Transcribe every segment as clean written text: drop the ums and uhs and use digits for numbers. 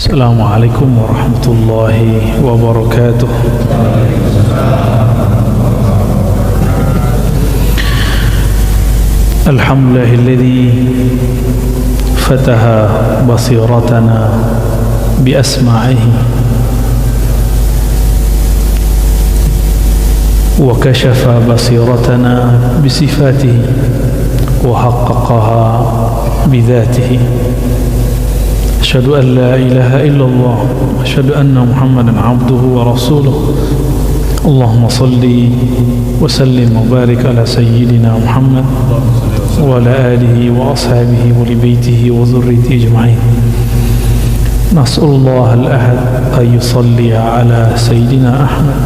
Assalamualaikum warahmatullahi wabarakatuh. Alhamdulillahilladzi fataha basiratana bi asma'ihi wa kashafa basiratana bi sifatihi wa haqqaqaha bi dhatihi. Asyhadu an la ilaha illallah wa asyhadu anna Muhammadan abduhu wa rasuluh. Allahumma salli wa sallim wa barik ala sayyidina Muhammad wa ala alihi wa ashabihi wa li baitihi wa dhurriyyatihi ajma'in. Nas'alullah al-ahad an yusalli ala sayyidina Ahmad.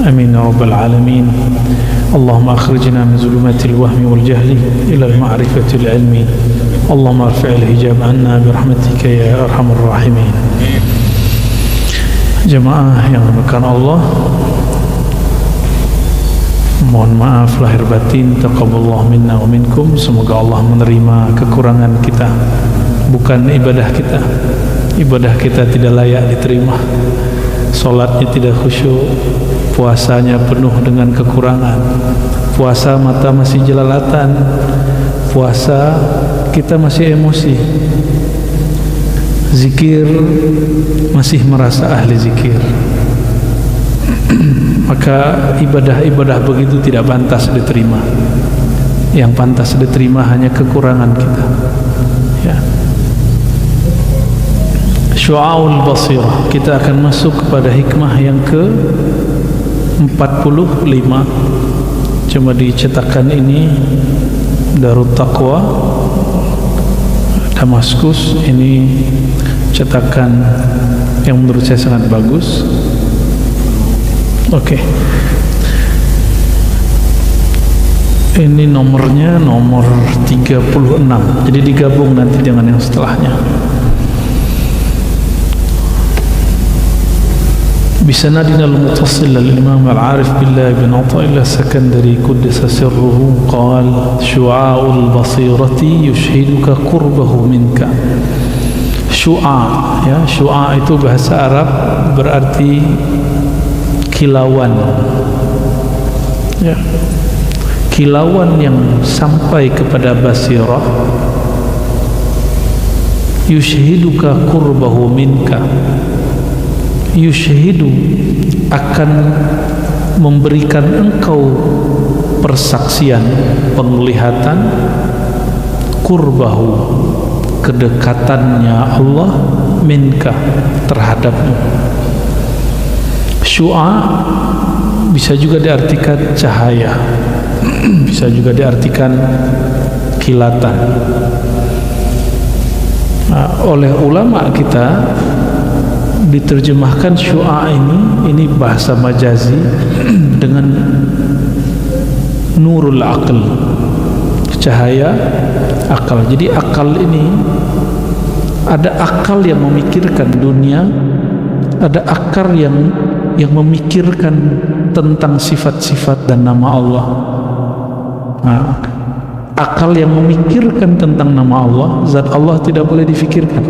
Amin ya rabbal alamin. Allahumma akhrijna min zulumatil wahmi wal jahli ila al-ma'rifatil ilmi. Allahumma arfi'il hijab anna birahmatika ya arhamar rahimin. Jemaah yang dimuliakan Allah, mohon maaf lahir batin, taqabbalallahu minna wa minkum. Semoga Allah menerima kekurangan kita, bukan ibadah kita. Ibadah kita tidak layak diterima, salatnya tidak khusyuk, puasanya penuh dengan kekurangan, puasa mata masih jelalatan, puasa kita masih emosi, zikir masih merasa ahli zikir. Maka ibadah-ibadah begitu tidak pantas diterima. Yang pantas diterima hanya kekurangan kita, ya. Syu'aul basirah, kita akan masuk kepada hikmah yang ke-45. Cuma di cetakan ini Darut Taqwa Damaskus, ini cetakan yang menurut saya sangat bagus. Oke. Ini nomornya nomor 36. Jadi digabung nanti dengan yang setelahnya. بسندنا المتصل للإمام العارف بالله بن عطاء الله السكندري قدس سره قال شعاع البصيرة يشهدك قربه منك. Syu'a, ya, syu'a itu bahasa Arab berarti kilauan, ya, kilauan yang sampai kepada basirah. Yushhiduka qurbahu minka, yushhidu akan memberikan engkau persaksian, penglihatan, qurbahu, kedekatannya Allah, minka, terhadapmu. Syu'a bisa juga diartikan cahaya, bisa juga diartikan kilatan. Nah, oleh ulama kita diterjemahkan syu'a ini bahasa majazi dengan nurul aql, cahaya akal. Jadi akal ini ada akal yang memikirkan dunia, ada akal yang memikirkan tentang sifat-sifat dan nama Allah. Nah, akal yang memikirkan tentang nama Allah, zat Allah tidak boleh difikirkan.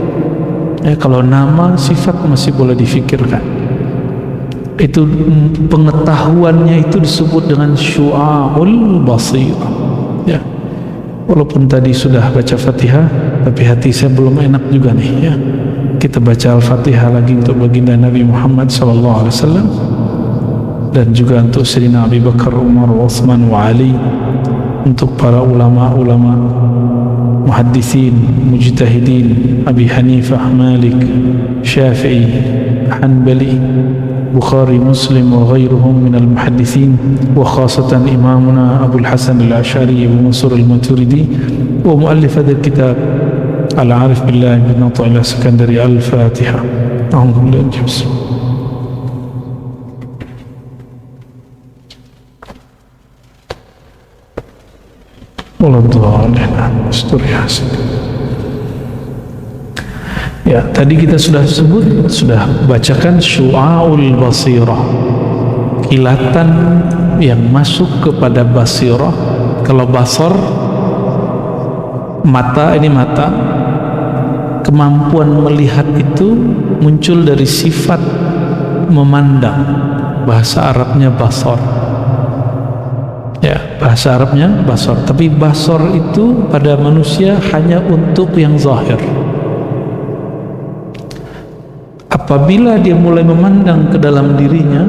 Ya, kalau nama, sifat masih boleh difikirkan. Itu pengetahuannya itu disebut dengan syu'aul basirah. Ya. Walaupun tadi sudah baca Fatihah, tapi hati saya belum enak juga nih, ya. Kita baca Al-Fatihah lagi untuk baginda Nabi Muhammad SAW, dan juga untuk Sayyidina Abu Bakar, Umar, Utsman, wa Ali, untuk para ulama-ulama muhaddithin, mujtahidin, Abi Hanifah, Malik, Syafi'i, Hanbali, Bukhari, Muslim wa ghairuhum minal muhaddithin, wa khasatan imamuna Abu Hasan al-Ash'ari Abu Mansur al-Maturidi, wa muallif hadha kitab Al-Arif Billah bin Atha al-Sakandari. Al-Fatiha. A'udzu billahi Ya, tadi kita sudah bacakan syu'aul basirah, kilatan yang masuk kepada basirah. Kalau basar, mata, ini mata, kemampuan melihat itu muncul dari sifat memandang. Bahasa Arabnya basar. Ya, bahasa Arabnya basar. Tapi basar itu pada manusia hanya untuk yang zahir. Apabila dia mulai memandang ke dalam dirinya,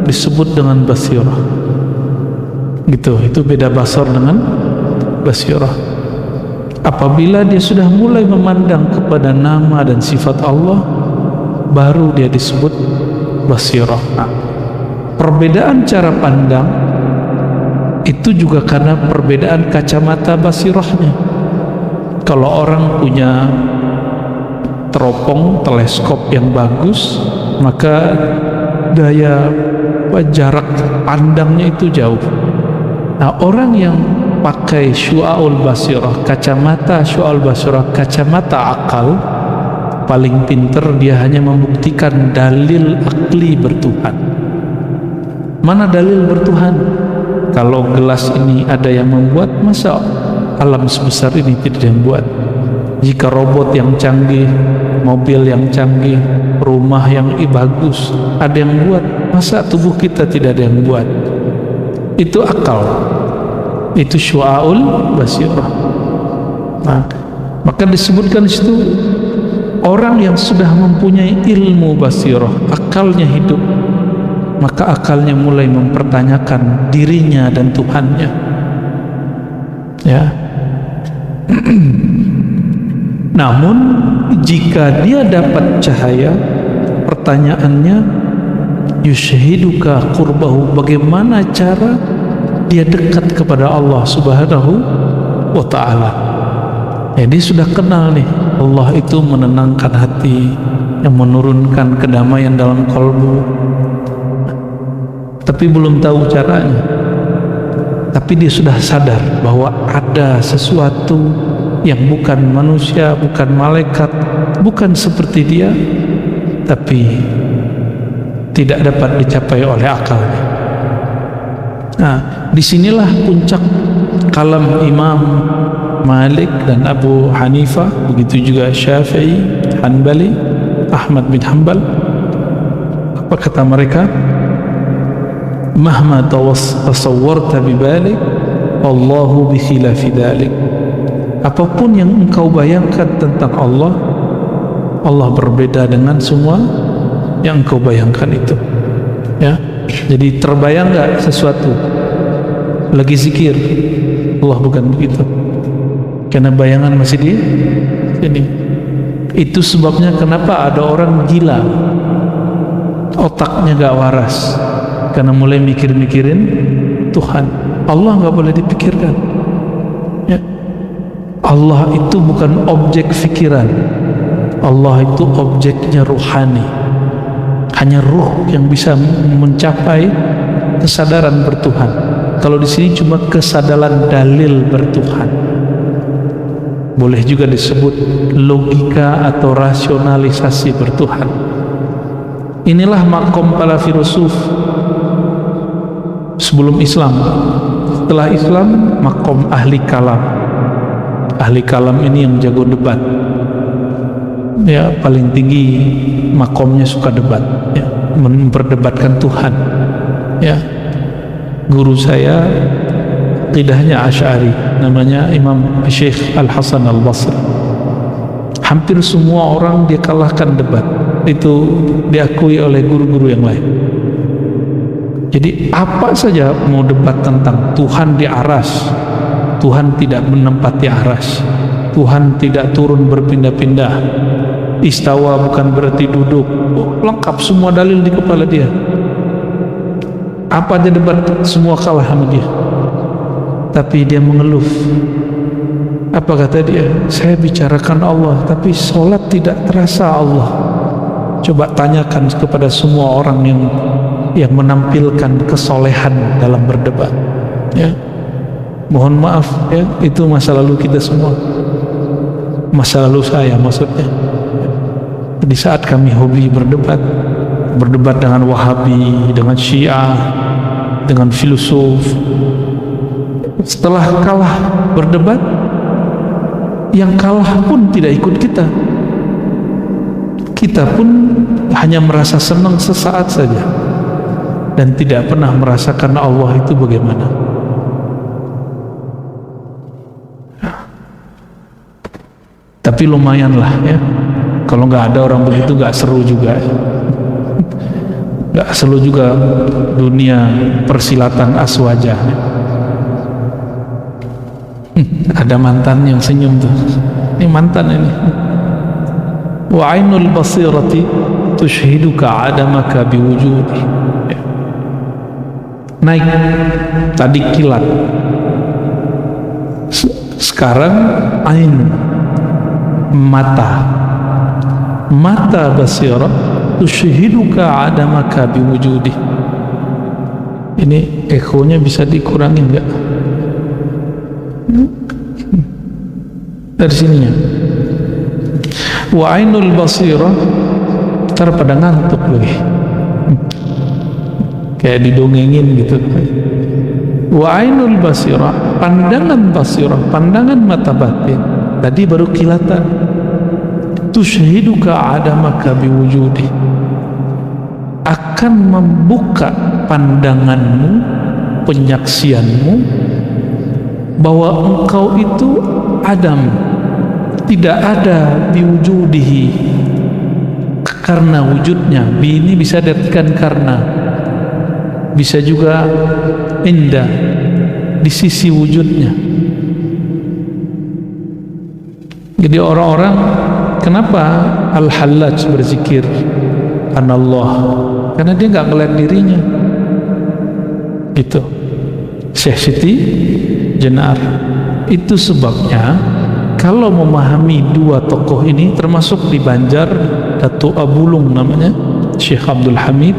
disebut dengan basirah. Gitu, itu beda basar dengan basirah. Apabila dia sudah mulai memandang kepada nama dan sifat Allah, baru dia disebut basirah. Nah, perbedaan cara pandang itu juga karena perbedaan kacamata basirahnya. Kalau orang punya teropong teleskop yang bagus, maka daya jarak pandangnya itu jauh. Nah, orang yang pakai syu'aul basirah, kacamata syu'aul basirah, kacamata akal, paling pinter dia hanya membuktikan dalil akli bertuhan. Mana dalil bertuhan? Kalau gelas ini ada yang membuat, masa alam sebesar ini tidak ada yang buat? Jika robot yang canggih, mobil yang canggih, rumah yang bagus ada yang buat, masa tubuh kita tidak ada yang buat? Itu akal, itu syu'aul basirah. Nah, maka disebutkan di situ orang yang sudah mempunyai ilmu basirah, akalnya hidup, maka akalnya mulai mempertanyakan dirinya dan Tuhannya. Ya. Namun jika dia dapat cahaya, pertanyaannya yushhiduka qurbahu, bagaimana cara dia dekat kepada Allah Subhanahu wa ta'ala. Ya, dia sudah kenal nih, Allah itu menenangkan hati, yang menurunkan kedamaian dalam kalbu, tapi belum tahu caranya. Tapi dia sudah sadar bahwa ada sesuatu yang bukan manusia, bukan malaikat, bukan seperti dia, tapi tidak dapat dicapai oleh akalnya. Nah, disinilah puncak kalam Imam Malik dan Abu Hanifah, begitu juga Syafi'i, Hanbali, Ahmad bin Hanbal. Apa kata mereka? Mahma tasawwarta bibalik, Allahu bi khilafi dhalik. Apapun yang engkau bayangkan tentang Allah, Allah berbeda dengan semua yang engkau bayangkan itu. Ya, jadi terbayang nggak sesuatu lagi zikir, Allah bukan begitu, karena bayangan masih di sini. Itu sebabnya kenapa ada orang gila, otaknya gak waras, karena mulai mikir-mikirin Tuhan. Allah gak boleh dipikirkan. Ya. Allah itu bukan objek fikiran, Allah itu objeknya ruhani. Hanya ruh yang bisa mencapai kesadaran bertuhan. Kalau di sini cuma kesadaran dalil bertuhan. Boleh juga disebut logika atau rasionalisasi bertuhan. Inilah makom para filosof sebelum Islam. Setelah Islam, makom ahli kalam. Ahli kalam ini yang jago debat. Ya, paling tinggi makomnya suka debat, ya, memperdebatkan Tuhan. Ya, guru saya aqidahnya Asy'ari, namanya Imam Syekh Al-Hasan Al-Basri. Hampir semua orang dia kalahkan debat, itu diakui oleh guru-guru yang lain. Jadi apa saja mau debat tentang Tuhan di aras, Tuhan tidak menempati aras, Tuhan tidak turun berpindah-pindah, istawa bukan berarti duduk, lengkap semua dalil di kepala dia. Apa aja debat, semua kalah sama dia. Tapi dia mengeluh. Apa kata dia? Saya bicarakan Allah, tapi sholat tidak terasa Allah. Coba tanyakan kepada semua orang yang menampilkan kesolehan dalam berdebat. Ya, mohon maaf, ya, itu masa lalu kita semua. Masa lalu saya maksudnya. Di saat kami hobi berdebat dengan Wahabi, dengan Syiah, dengan filosof. Setelah kalah berdebat, yang kalah pun tidak ikut kita. kita pun hanya merasa senang sesaat saja dan tidak pernah merasakan Allah itu bagaimana. Tapi lumayanlah ya, kalau nggak ada orang begitu nggak seru juga, nggak seru juga dunia persilatan aswaja. Ada mantan yang senyum tuh, ini mantan ini. Wa ainul basirati tushhiduka adamaka biwujudi. Naik tadi kilat, sekarang ain, mata basirah tushhiduka adamaka biwujudi. Ini ekonya bisa dikurangin enggak? Dari sininya. Wa ainul basirah, ntar pada ngantuk lagi, kayak didongengin gitu. Wa ainul basirah, pandangan basirah, pandangan mata batin, tadi baru kilatan. Tushhiduka adamaka biwujudi, akan membuka pandanganmu, penyaksianmu bahwa engkau itu adam, tidak ada biwujudihi, karena wujudnya. Bi ini bisa diartikan karena, bisa juga indah, di sisi wujudnya. Jadi orang-orang, kenapa Al-Hallaj berzikir Anallah? Karena dia nggak ngeliat dirinya. Itu Syekh Siti Jenar. Itu sebabnya kalau memahami dua tokoh ini, termasuk di Banjar Datuk Abulung namanya, Syekh Abdul Hamid,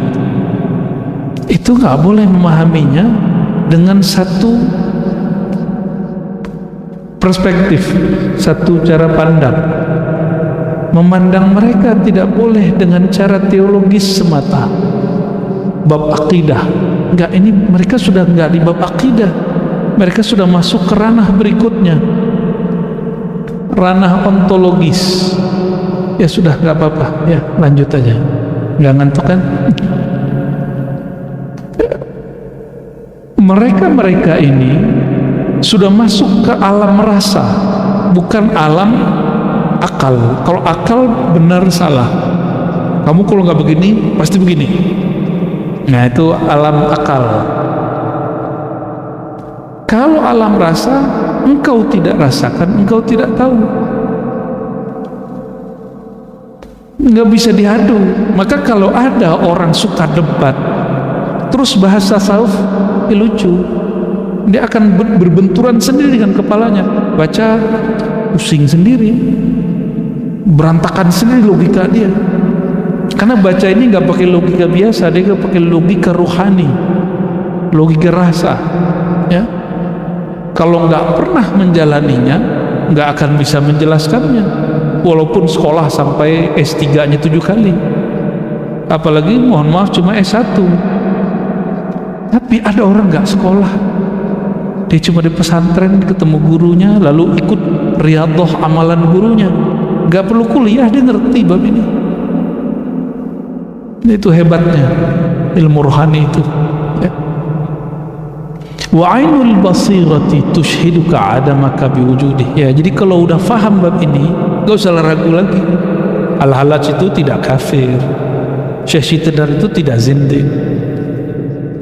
itu nggak boleh memahaminya dengan satu perspektif, satu cara pandang. Memandang mereka tidak boleh dengan cara teologis semata, bab akidah. Enggak, ini mereka sudah enggak di bab akidah, mereka sudah masuk ke ranah berikutnya, ranah ontologis. Ya sudah, enggak apa-apa, ya lanjut aja, enggak ngantuk kan? Mereka ini sudah masuk ke alam rasa, bukan alam akal. Kalau akal benar salah, kamu kalau nggak begini pasti begini. Nah, itu alam akal. Kalau alam rasa, engkau tidak rasakan, engkau tidak tahu, nggak bisa diadu. Maka kalau ada orang suka debat terus bahasa tasawuf, lucu, dia akan berbenturan sendiri dengan kepalanya, baca pusing sendiri, berantakan sendiri logika dia. Karena baca ini nggak pakai logika biasa, dia pakai logika rohani, logika rasa. Ya, kalau nggak pernah menjalaninya, nggak akan bisa menjelaskannya. Walaupun sekolah sampai S3-nya 7 kali, apalagi mohon maaf cuma S1. Tapi ada orang nggak sekolah, dia cuma di pesantren ketemu gurunya, lalu ikut riyadhah amalan gurunya, nggak perlu kuliah, dia ngerti bab ini. Itu hebatnya ilmu rohani itu, ya. Wa ainul basirati tushhiduka adamaka biwujudih. Ya, jadi kalau udah faham bab ini, gak usah ragu lagi. Al-Hallaj itu tidak kafir, Syekh Siti Jenar itu tidak zindik,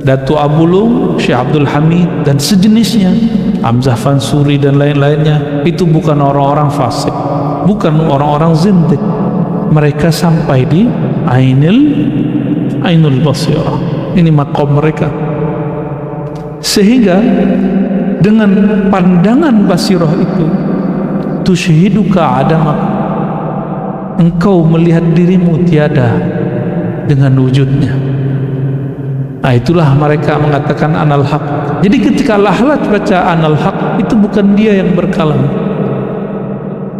Datuk Abulung, Syekh Abdul Hamid dan sejenisnya, Hamzah Fansuri dan lain-lainnya, itu bukan orang-orang fasik, bukan orang-orang zindik. Mereka sampai di ainul basirah. Ini maqam mereka. Sehingga dengan pandangan basirah itu, tushhiduka adamak, engkau melihat dirimu tiada dengan wujudnya. Nah, itulah mereka mengatakan anal haq. Jadi ketika Al-Hallaj baca anal haq, itu bukan dia yang berkalam,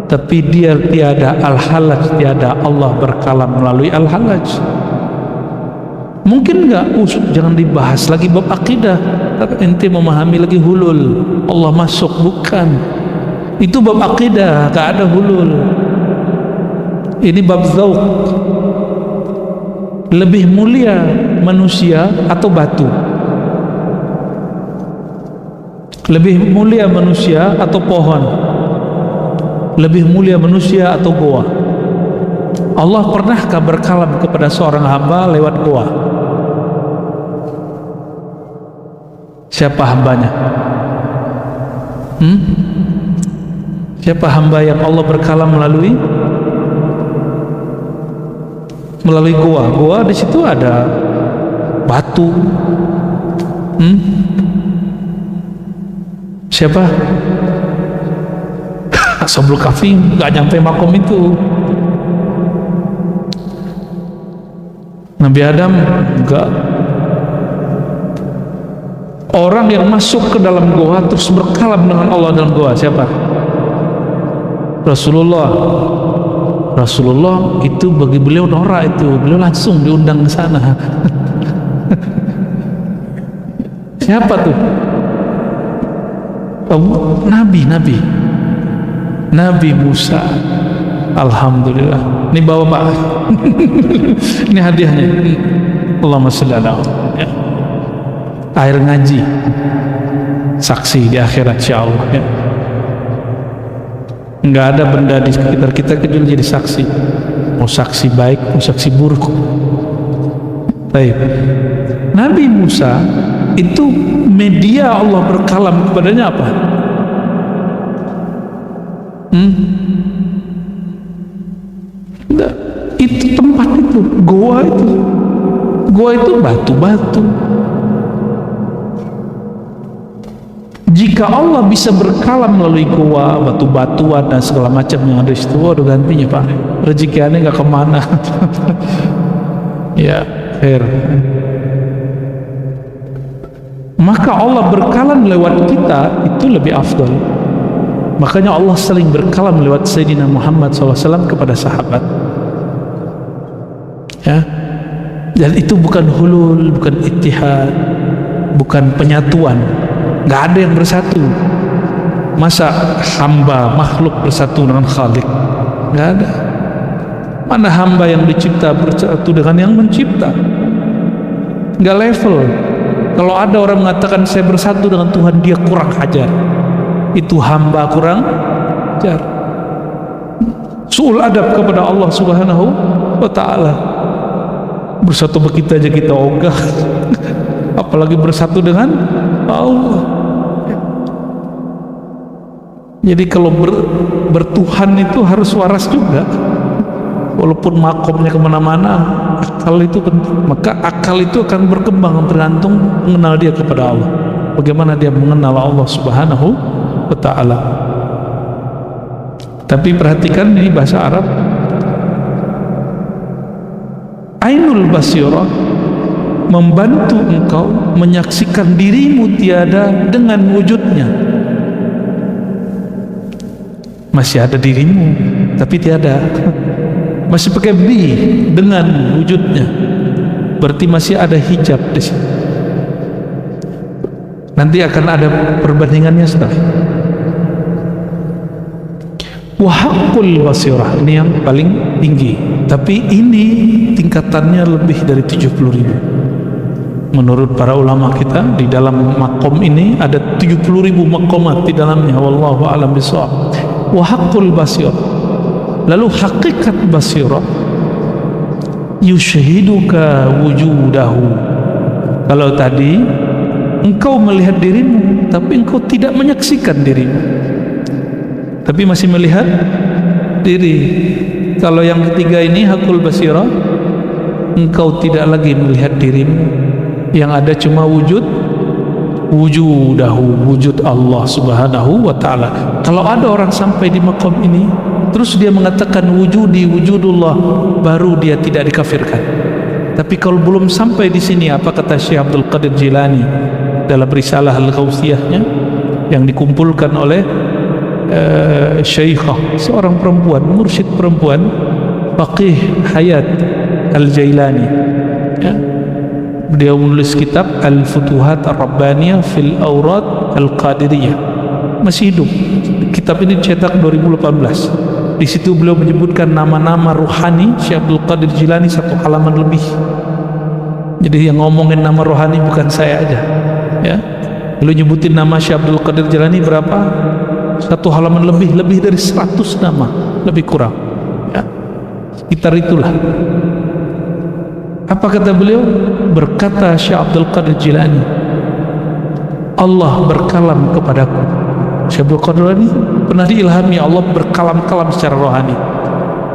tapi dia tiada, Al-Hallaj tiada, Allah berkalam melalui Al-Hallaj. Mungkin enggak, jangan dibahas lagi bab akidah, tapi ente memahami lagi hulul, Allah masuk, bukan. Itu bab akidah, enggak ada hulul. Ini bab zauq, lebih mulia manusia atau batu? Lebih mulia manusia atau pohon? Lebih mulia manusia atau goa? Allah pernahkah berkalam kepada seorang hamba lewat goa? Siapa hambanya? Siapa hamba yang Allah berkalam melalui goa? Goa di situ ada batu. Siapa? Ashabul Kahfi nggak nyampe makom itu. Nabi Adam enggak. Orang yang masuk ke dalam goa terus berkalam dengan Allah dalam goa siapa? Rasulullah. Rasulullah itu bagi beliau norak itu, beliau langsung diundang ke sana. Siapa tuh? Nabi Musa. Alhamdulillah. Ini bawa Pak. Ini hadiahnya. Allahumma sholli ala ya. Air ngaji, saksi di akhirat insyaallah ya. Enggak ada benda di sekitar kita kecuali jadi saksi. Mau saksi baik, mau saksi buruk. Baik. Nabi Musa itu media Allah berkalam kepadanya apa? Itu tempat itu, goa itu batu-batu. Jika Allah bisa berkalam melalui goa, batu-batuan dan segala macam yang ada di situ, waduh gantinya Pak, rezeki aneh nggak kemana. Ya, fair. Maka Allah berkalam lewat kita itu lebih afdal. Makanya Allah sering berkalam lewat Sayyidina Muhammad SAW kepada sahabat. Ya, dan itu bukan hulul, bukan ittihad, bukan penyatuan. Nggak ada yang bersatu. Masa hamba makhluk bersatu dengan Khalik? Nggak ada. Mana hamba yang dicipta bersatu dengan yang mencipta? Nggak level. Kalau ada orang mengatakan saya bersatu dengan Tuhan, dia kurang ajar. Itu hamba kurang ajar. Su'ul adab kepada Allah Subhanahu wa ta'ala. Bersatu begitu aja kita ogah, apalagi bersatu dengan Allah. Jadi kalau bertuhan itu harus waras juga, walaupun makomnya kemana-mana. Akal itu penting. Maka akal itu akan berkembang tergantung mengenal dia kepada Allah, bagaimana dia mengenal Allah Subhanahu wa ta'ala. Tapi perhatikan ini bahasa Arab. Ainul basirah membantu engkau menyaksikan dirimu tiada dengan wujudnya. Masih ada dirimu tapi tiada, masih pakai bi dengan wujudnya, berarti masih ada hijab di sini. Nanti akan ada perbandingannya setelah. Wa haqqul basirah, ini yang paling tinggi, tapi ini tingkatannya lebih dari 70.000. Menurut para ulama kita, di dalam makom ini ada 70.000 makomat di dalamnya. Wallahu a'lam bishawab. Wa haqqul basirah, lalu hakikat basirah, yushhiduka wujudahu. Kalau tadi engkau melihat dirimu tapi engkau tidak menyaksikan dirimu, tapi masih melihat diri. Kalau yang ketiga ini hakul basirah, engkau tidak lagi melihat dirimu, yang ada cuma wujudahu, wujud Allah Subhanahu wa ta'ala. Kalau ada orang sampai di makom ini terus dia mengatakan wujudi wujudullah, baru dia tidak dikafirkan. Tapi kalau belum sampai di sini, apa kata Syekh Abdul Qadir Jilani dalam risalah Al-Ghausiyahnya yang dikumpulkan oleh Syekhah, seorang perempuan, mursyid perempuan, Faqih Hayat Al-Jailani ya. Beliau menulis kitab Al-Futuhat Ar-Rabbaniyah fil Awrad Al-Qadiriyah, masih hidup. Kitab ini dicetak 2018. Di situ beliau menyebutkan nama-nama ruhani Syekh Abdul Qadir Jilani 1 halaman lebih. Jadi yang ngomongin nama rohani bukan saya aja, ya. Beliau nyebutin nama Syekh Abdul Qadir Jilani berapa? 1 halaman lebih dari 100 nama, lebih kurang, ya. Sekitar itulah. Apa kata beliau? Berkata Syekh Abdul Qadir Jilani, Allah berkalam kepadaku. Syekh Abdul Qadir Jilani pernah diilhami Allah berkalam-kalam secara rohani.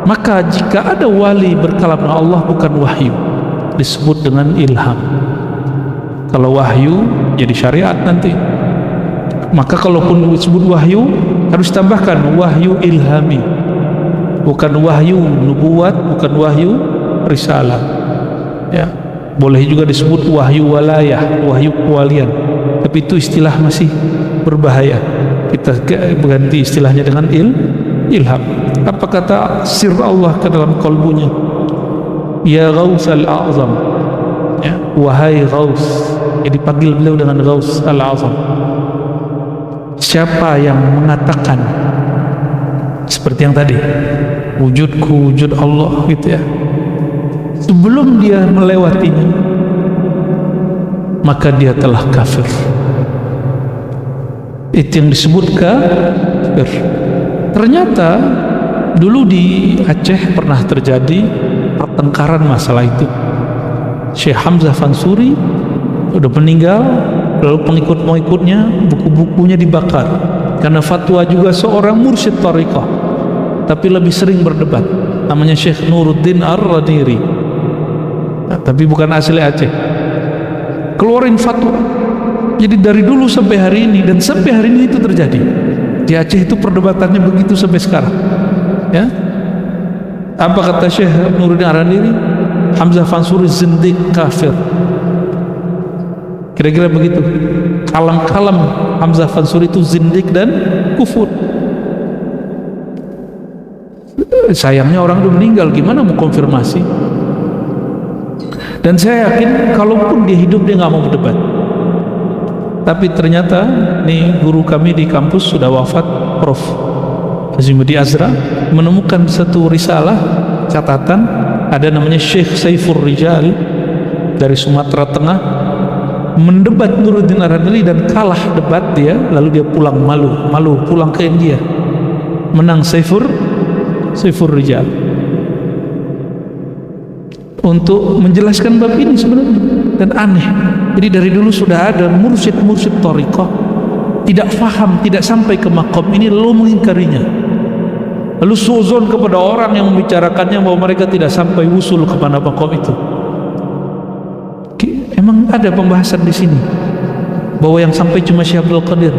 Maka jika ada wali berkalam dengan Allah bukan wahyu, disebut dengan ilham. Kalau wahyu jadi syariat nanti. Maka kalaupun disebut wahyu harus tambahkan wahyu ilhami, bukan wahyu nubuat, bukan wahyu risalah, ya. Boleh juga disebut wahyu walayah, wahyu kewalian, tapi itu istilah masih berbahaya. Kita ganti istilahnya dengan ilham. Apa kata sir Allah ke dalam kalbunya? Ya Ghaus al-A'zam, ya, wahai Ghaus. Jadi panggil beliau dengan Ghaus al-A'zam. Siapa yang mengatakan seperti yang tadi, wujudku wujud Allah, gitu ya, sebelum dia melewatinya, maka dia telah kafir. Itu yang disebut kafir. Ternyata dulu di Aceh pernah terjadi pertengkaran masalah itu. Syekh Hamzah Fansuri udah meninggal, lalu pengikut-pengikutnya buku-bukunya dibakar karena fatwa juga seorang mursyid tariqah, tapi lebih sering berdebat, namanya Syekh Nuruddin Ar-Radiri, nah, tapi bukan asli Aceh. Keluarin fatwa. Jadi dari dulu sampai hari ini, dan sampai hari ini itu terjadi di Aceh, itu perdebatannya begitu sampai sekarang, ya. Apa kata Syekh Nuruddin Ar-Radiri? Hamzah Fansuri zindik, kafir. Kira-kira begitu. Kalam-kalam Hamzah Fansuri itu zindik dan kufur. Sayangnya orang itu meninggal, gimana mau konfirmasi? Dan saya yakin kalaupun dia hidup dia nggak mau berdebat. Tapi ternyata nih guru kami di kampus sudah wafat, Prof. Azimudi Azra, menemukan satu risalah catatan, ada namanya Syekh Saifur Rijal dari Sumatera Tengah mendebat Nuruddin Ar-Radili dan kalah debat dia, lalu dia pulang malu pulang ke India, menang Saifur Rijal untuk menjelaskan bab ini sebenarnya. Dan aneh, jadi dari dulu sudah ada mursyid-mursyid thariqah tidak faham, tidak sampai ke makom ini, lalu mengingkarinya, lalu suzon kepada orang yang membicarakannya bahwa mereka tidak sampai usul kepada makom itu. Emang ada pembahasan di sini bahwa yang sampai cuma Syekh Abdul Qadir,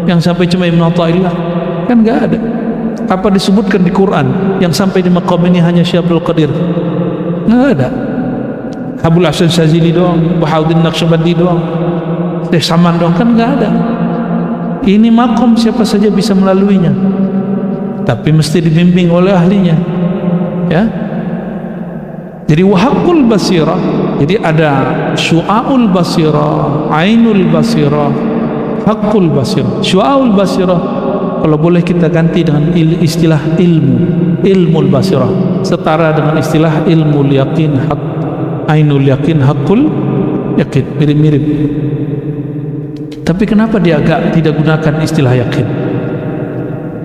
yang sampai cuma Ibnu Athaillah? Kan nggak ada. Apa disebutkan di Quran yang sampai di makom ini hanya Syekh Abdul Qadir? Nggak ada. Abul Hasan Syazili doang, Bahauddin Naqsyabandi doang, Syekh Saman doang, kan nggak ada. Ini makom siapa saja bisa melaluinya, tapi mesti dibimbing oleh ahlinya, ya. Jadi wahakul basirah, jadi ada syu'aul basirah, ainul basirah, hakul basirah. Syu'aul basirah kalau boleh kita ganti dengan istilah ilmul basirah, setara dengan istilah ilmul yakin, hak, ainul yakin, hakul yakin, mirip-mirip. Tapi kenapa dia agak tidak gunakan istilah yakin?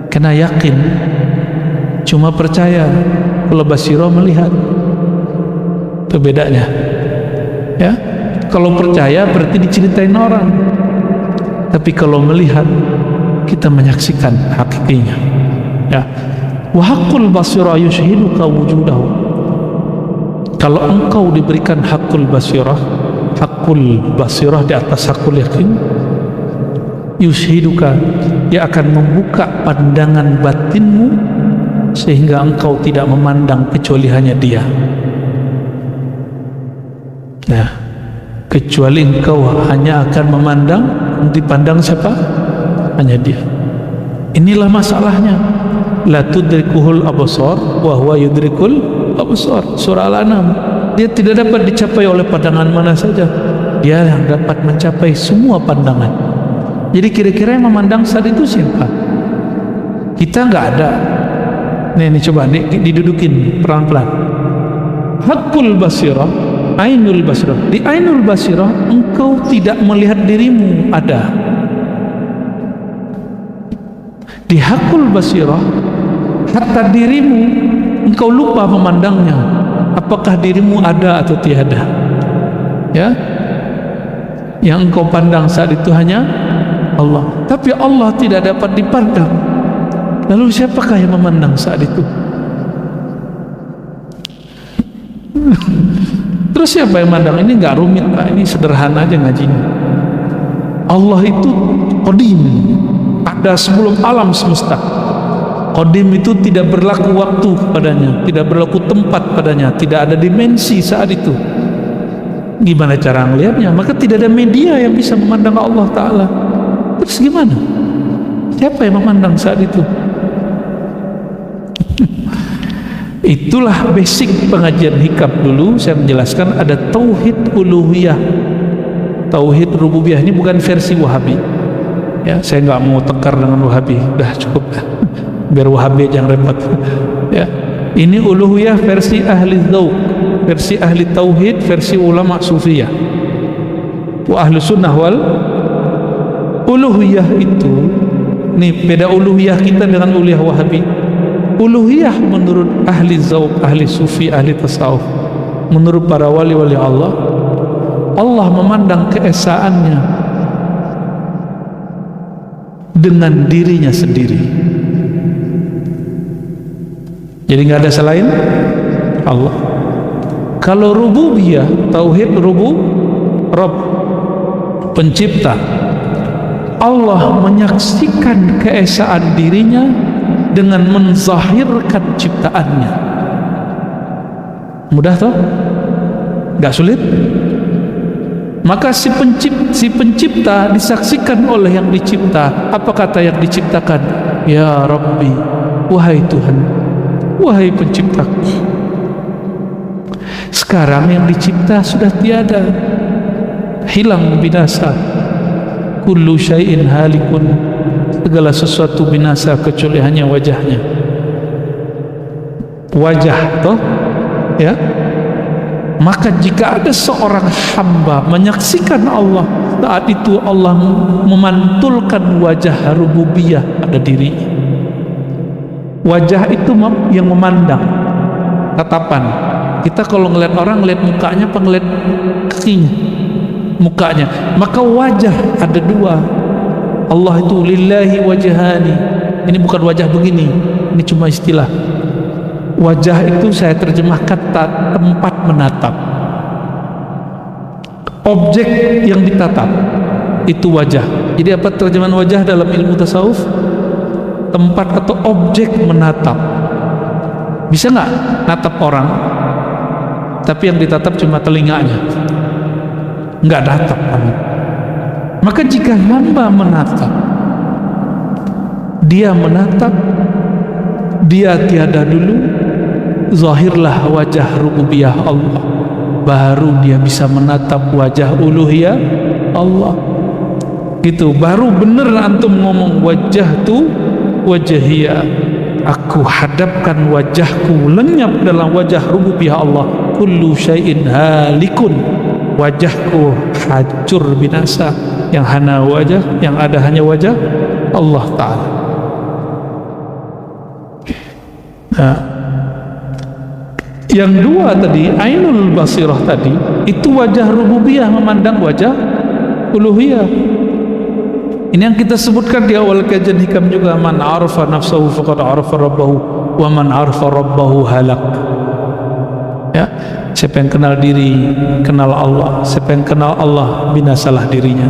Karena yakin cuma percaya, kalau basirah melihat. Itu bedanya, ya. Kalau percaya berarti diceritain orang, tapi kalau melihat kita menyaksikan hakikinya, ya. Wa haqqul basirah yushhiduka wujudahu. Kalau engkau diberikan hakul basirah di atas hakul yakin, yushhiduka, dia akan membuka pandangan batinmu sehingga engkau tidak memandang kecuali hanya dia. Nah, kecuali engkau hanya akan memandang, dipandang siapa? Hanya dia. Inilah masalahnya. La tudrikuhul absar wa huwa yudrikul absar. Surah Al-An'am. Dia tidak dapat dicapai oleh pandangan mana saja. Dia yang dapat mencapai semua pandangan. Jadi kira-kira yang memandang saat itu siapa? Kita nggak ada. Nih coba didudukin pelan-pelan. Hakul basirah, ainul basirah. Di ainul basirah engkau tidak melihat dirimu ada. Di hakul basirah, hatta dirimu engkau lupa memandangnya. Apakah dirimu ada atau tiada? Ya, yang engkau pandang saat itu hanya Allah. Tapi Allah tidak dapat dipandang. Lalu siapakah yang memandang saat itu? Terus siapa yang memandang? Ini nggak rumit, Pak. Ini sederhana aja ngajinya. Allah itu qadim, ada sebelum alam semesta. Qadim itu tidak berlaku waktu padanya, tidak berlaku tempat padanya, tidak ada dimensi saat itu. Gimana cara melihatnya? Maka tidak ada media yang bisa memandang Allah Ta'ala. Terus gimana? Siapa yang memandang saat itu? Itulah basic pengajian hikam dulu. Saya menjelaskan ada tauhid uluhiyah, tauhid rububiyah. Ini bukan versi Wahabi ya, saya nggak mau tekar dengan Wahabi, udah cukup biar Wahabi jangan repot ya. Ini uluhiyah versi ahli dzauq, versi ahli tauhid, versi ulama sufiyah wa ahli sunnah wal uluhiyah. Itu nih beda uluhiyah kita dengan uluhiyah Wahabi. Uluhiyah menurut ahli dzauq, ahli sufi, ahli tasawuf, menurut para wali-wali Allah, Allah memandang keesaannya dengan dirinya sendiri. Jadi nggak ada selain Allah. Kalau rububiyah, tauhid Rabb, pencipta, Allah menyaksikan keesaan dirinya dengan menzahirkan ciptaannya. Mudah toh? Nggak sulit? Maka si pencipta disaksikan oleh yang dicipta. Apa kata yang diciptakan? Ya Rabbi, wahai Tuhan, wahai penciptaku. Sekarang yang dicipta sudah tiada, hilang, binasa. Kullu syai'in halikun, segala sesuatu binasa kecuali hanya wajahnya. Wajah toh ya. Maka jika ada seorang hamba menyaksikan Allah, saat itu Allah memantulkan wajah rububiyah pada dirinya. Wajah itu yang memandang, tatapan. Kita kalau ngeliat orang, ngeliat mukanya apa ngeliat kakinya? Mukanya. Maka wajah ada dua. Allah itu lillahi wajhani. Ini bukan wajah begini, ini cuma istilah. Wajah itu saya terjemahkan tempat menatap, objek yang ditatap, itu wajah. Jadi apa terjemahan wajah dalam ilmu tasawuf? Tempat atau objek menatap. Bisa nggak natap orang tapi yang ditatap cuma telinganya, nggak natap? Maka jika hamba menatap, dia menatap, dia tiada dulu, zahirlah wajah rububiyah Allah, baru dia bisa menatap wajah uluhiyah Allah. Gitu, baru bener antum ngomong wajah tu wajahiyah, aku hadapkan wajahku lenyap dalam wajah rububiyah Allah. Kullu syai'in halikun, wajahku hancur binasa, yang hana wajah, yang ada hanya wajah Allah Ta'ala. Nah, yang dua tadi, ainul basirah tadi, itu wajah rububiyah memandang wajah uluhiyah. Ini yang kita sebutkan di awal kajian hikam juga, man arafa nafsahu faqad arafa rabbahu wa man arafa rabbahu halak. Ya, siapa yang kenal diri, kenal Allah. Siapa yang kenal Allah, binasalah dirinya,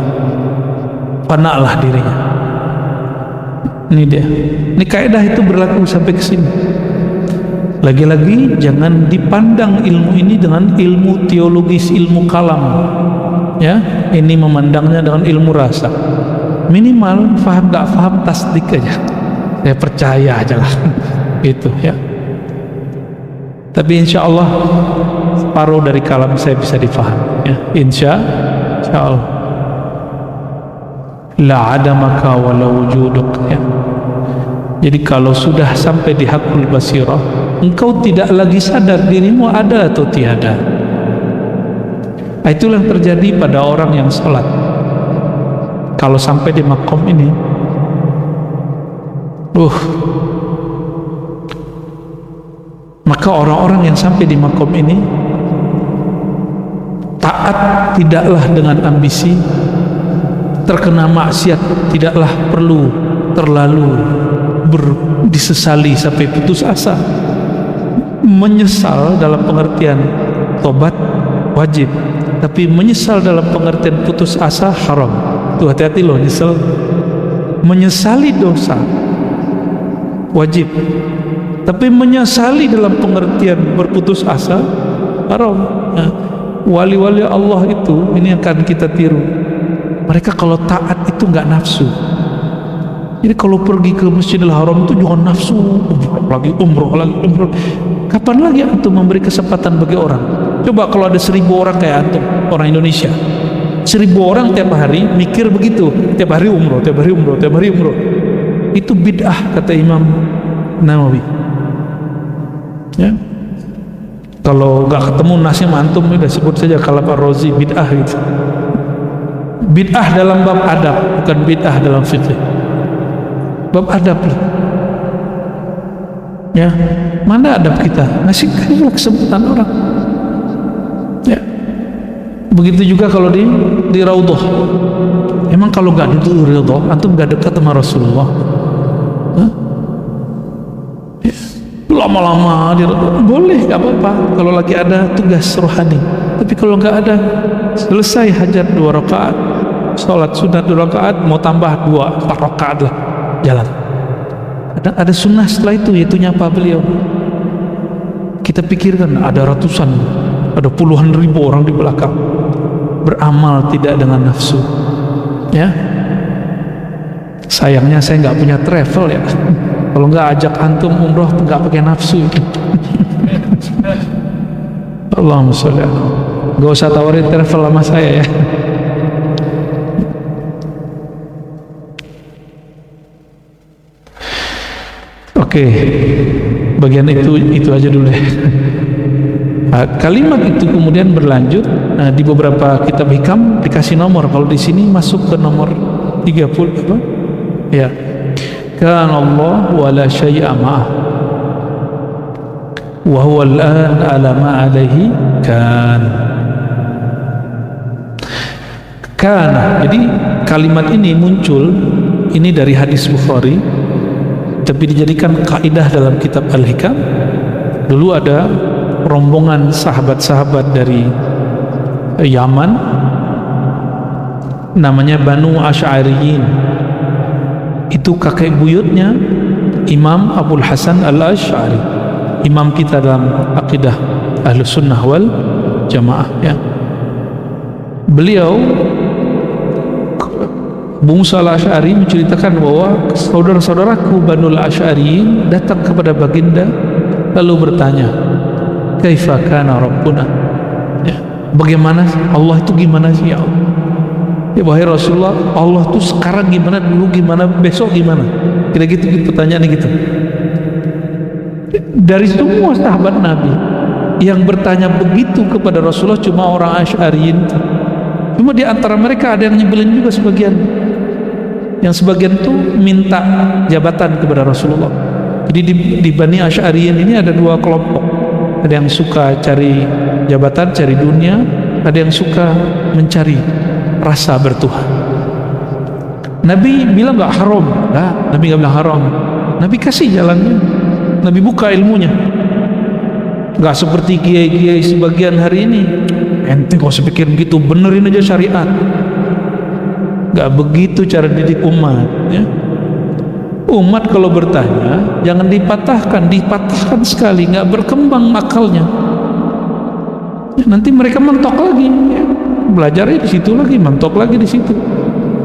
fanalah dirinya. Ini dia. Ini kaidah itu berlaku sampai ke sini. Lagi-lagi jangan dipandang ilmu ini dengan ilmu teologis, ilmu kalam. Ya, ini memandangnya dengan ilmu rasa. Minimal faham gak faham tasdik aja. Saya percaya aja lah. Gitu ya. Tapi insya Allah separuh dari kalam saya bisa difaham ya. Insya Allah. La adamaka wa la wujuduk ya. Jadi kalau sudah sampai di hakul basirah, engkau tidak lagi sadar dirimu ada atau tiada. Itulah yang terjadi pada orang yang sholat. Kalau sampai di makom ini, maka orang-orang yang sampai di makom ini taat tidaklah dengan ambisi, terkena maksiat tidaklah perlu terlalu disesali sampai putus asa. Menyesal dalam pengertian tobat wajib, tapi menyesal dalam pengertian putus asa haram. Tuh hati-hati loh, nyesal. Menyesali dosa wajib, tapi menyesali dalam pengertian berputus asa haram. Nah, wali-wali Allah itu ini akan kita tiru. Mereka kalau taat itu nggak nafsu. Jadi kalau pergi ke Masjidil Haram itu jangan nafsu, umroh lagi. Kapan lagi antum memberi kesempatan bagi orang? Coba kalau ada 1000 orang kayak antum, orang Indonesia, 1000 orang tiap hari mikir begitu, tiap hari umroh, tiap hari umroh, tiap hari umroh. Itu bid'ah kata Imam Nawawi. Ya. Kalau nggak ketemu nasi antum udah sebut saja Kalaf Ar-Razi bid'ah gitu. Bid'ah dalam bab adab, bukan bid'ah dalam fikih. Bab adab lah. Ya, mana adab kita? Ngasih kesempatan orang. Ya. Begitu juga kalau di Raudhah. Emang kalau nggak di Raudhah, antum nggak dekat sama Rasulullah. Hah? Ya. Lama-lama di Raudhah boleh, nggak apa-apa. Kalau lagi ada tugas rohani. Tapi kalau nggak ada, selesai hajat 2 rakaat, sholat sunat 2 rakaat, mau tambah 4 rakaat lah, jalan. Ada sunnah setelah itu, yaitu nyapa beliau. Kita pikirkan ada ratusan, ada puluhan ribu orang di belakang beramal tidak dengan nafsu. Ya, sayangnya saya nggak punya travel ya. Kalau nggak ajak antum umroh nggak pakai nafsu. Allahumma sholli ala. Gak usah tawarin travel sama saya ya. Oke, bagian itu aja dulu ya. Kalimat itu kemudian berlanjut. Nah, di beberapa kitab hikam dikasih nomor. Kalau di sini masuk ke nomor 30 apa? Ya. Kana Allah wa la syai'a ma'ah. Wa huwa al-an ala ma alaihi kan. Kana. Jadi kalimat ini muncul ini dari hadis Bukhari, tapi dijadikan kaidah dalam kitab Al-Hikam. Dulu ada rombongan sahabat-sahabat dari Yaman, namanya Banu Asy'ariyin. Itu kakek buyutnya Imam Abul Hasan Al-Asy'ari, imam kita dalam akidah Ahlus Sunnah wal Jamaah ya. Beliau Abu Musa Al-Asy'ari menceritakan bahwa saudara-saudaraku Banu Al-Asy'ariyin datang kepada baginda lalu bertanya, kaifa kana rabbuna, ya, bagaimana Allah itu gimana sih ya Allah? Ya wahai Rasulullah, Allah tuh sekarang gimana, dulu gimana, besok gimana? Kira-gitu pertanyaan gitu. Dari semua sahabat Nabi yang bertanya begitu kepada Rasulullah cuma orang Asy'ariyin. Cuma di antara mereka ada yang nyebelin juga sebagian. Yang sebagian tuh minta jabatan kepada Rasulullah. Jadi di Bani Asy'ariyin ini ada 2 kelompok. Ada yang suka cari jabatan, cari dunia, ada yang suka mencari rasa bertuhan. Nabi bilang nggak haram, nah, Nabi nggak bilang haram. Nabi kasih jalannya, Nabi buka ilmunya. Nggak seperti kiai-kiai sebagian hari ini. Ente kok sepikir begitu, benerin aja syariat. Nggak begitu cara didik umat. Ya. Umat kalau bertanya jangan dipatahkan sekali, nggak berkembang akalnya. Ya, nanti mereka mentok lagi. Ya. Belajarnya di situ lagi, mentok lagi di situ.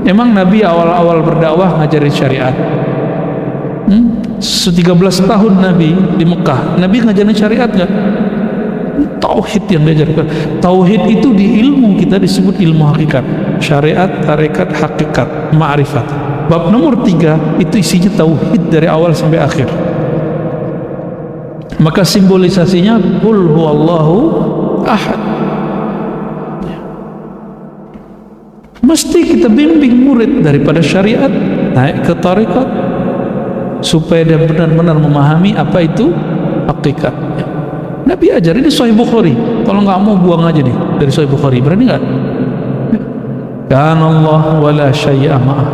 Emang Nabi awal-awal berdakwah ngajarin syariat. 13 tahun Nabi di Mekah, Nabi ngajarin syariat nggak? Tauhid yang diajarkan. Tauhid itu di ilmu kita disebut ilmu hakikat. Syariat, tarekat, hakikat, ma'rifat. Bab nomor 3 itu isinya tauhid dari awal sampai akhir. Maka simbolisasinya qul huwallahu ahad. Mesti kita bimbing murid daripada syariat naik ke tarekat supaya dia benar-benar memahami apa itu hakikat. Nabi ajar, ini Sahih Bukhari. Kalau nggak mau buang aja nih dari Sahih Bukhari, berani nggak? Kana Allah wala syai'a ma'ah.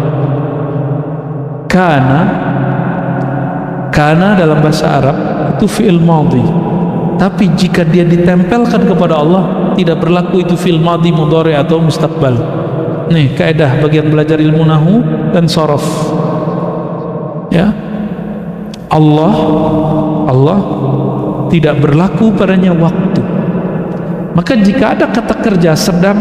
Kana dalam bahasa Arab itu fi'il madhi, tapi jika dia ditempelkan kepada Allah tidak berlaku itu fi'il madhi, mudhari atau mustaqbal. Nih kaidah bagian belajar ilmu nahwu dan sharaf. Ya, Allah tidak berlaku padanya waktu. Maka jika ada kata kerja sedang,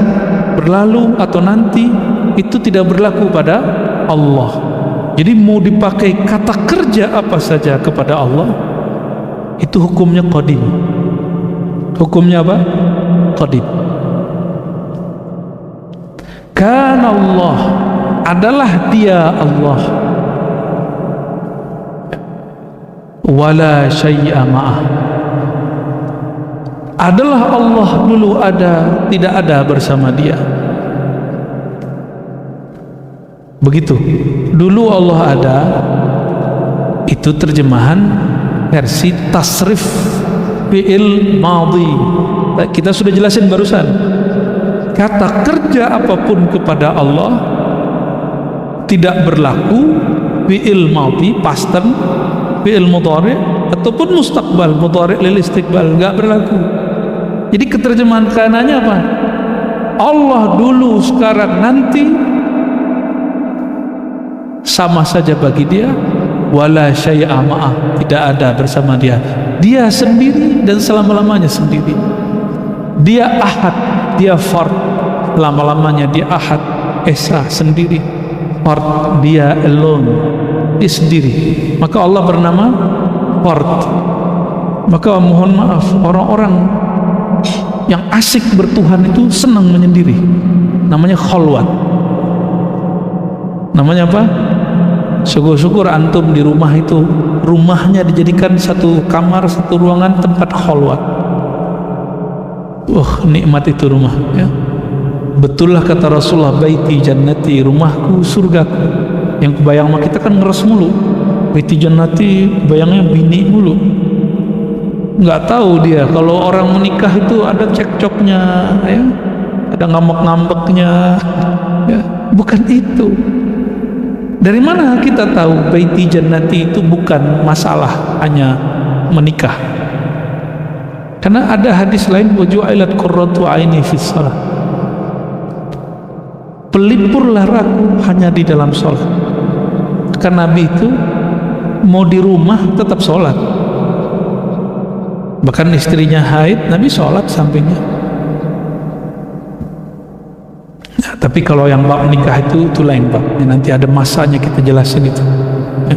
berlalu atau nanti, itu tidak berlaku pada Allah. Jadi mau dipakai kata kerja apa saja kepada Allah, itu hukumnya qadim. Hukumnya apa? Qadim. Kana Allah, adalah dia Allah, wala syai'a ma'ah, adalah Allah dulu ada, tidak ada bersama dia. Begitu. Dulu Allah ada, itu terjemahan versi tasrif fi'il madhi. Kita sudah jelasin barusan. Kata kerja apapun kepada Allah tidak berlaku fi'il madhi, past tense, fi'il mudhari ataupun mustaqbal, mudhari lil istiqbal, enggak berlaku. Jadi keterjemahan kananya apa? Allah dulu, sekarang, nanti sama saja bagi dia. Wala syai'a ma'ah, tidak ada bersama dia. Dia sendiri dan selama-lamanya sendiri. Dia ahad, dia fard, lama-lamanya dia ahad, esa, sendiri. Fard, dia alone, dia sendiri. Maka Allah bernama fard. Maka mohon maaf, orang-orang yang asik bertuhan itu senang menyendiri. Namanya khalwat. Namanya apa? Syukur-syukur antum di rumah itu, rumahnya dijadikan satu kamar, satu ruangan tempat khalwat. Nikmat itu rumah, ya. Betullah kata Rasulullah, baiti jannati, rumahku surgaku. Yang kebayang sama kita kan ngeres mulu. Baiti jannati bayangnya bini mulu. Nggak tahu dia kalau orang menikah itu ada cekcoknya, ya, ada ngambek-ngambeknya, ya. Bukan itu. Dari mana kita tahu baiti jannati itu bukan masalah hanya menikah? Karena ada hadis lain, waju'ilat qurratu aini fis shalah, pelipurlah ragu hanya di dalam sholat. Karena Nabi itu mau di rumah tetap sholat, bahkan istrinya haid Nabi sholat sampingnya. Nah, tapi kalau yang bab nikah itu lain bab, nanti ada masanya kita jelasin itu, ya.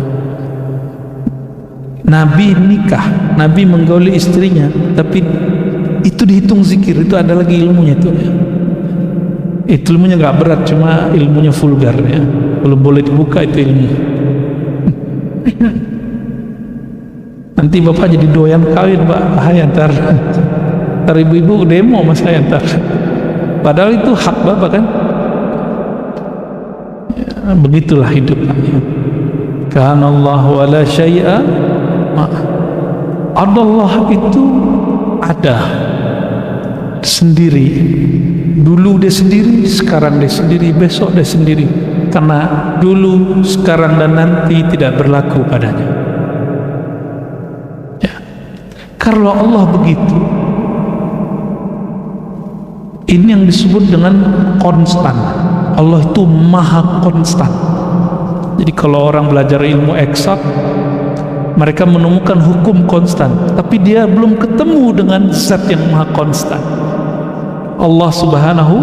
Nabi nikah, Nabi menggauli istrinya, tapi itu dihitung zikir, itu ada lagi ilmunya itu, ya. Itu ilmunya nggak berat, cuma ilmunya vulgar, ya. Belum boleh dibuka itu ilmu. Nanti bapak jadi doyan kawin, pak, bahaya ntar ibu-ibu demo mas saya ntar. Padahal itu hak bapak kan, ya, begitulah hidup, ya. Kana Allah wala syai'a ma'ah. Allah itu ada sendiri. Dulu dia sendiri, sekarang dia sendiri, besok dia sendiri. Karena dulu, sekarang dan nanti tidak berlaku padanya, ya. Kalau Allah begitu, ini yang disebut dengan konstan. Allah itu maha konstan. Jadi kalau orang belajar ilmu eksak, mereka menemukan hukum konstan, tapi dia belum ketemu dengan zat yang maha konstan, Allah subhanahu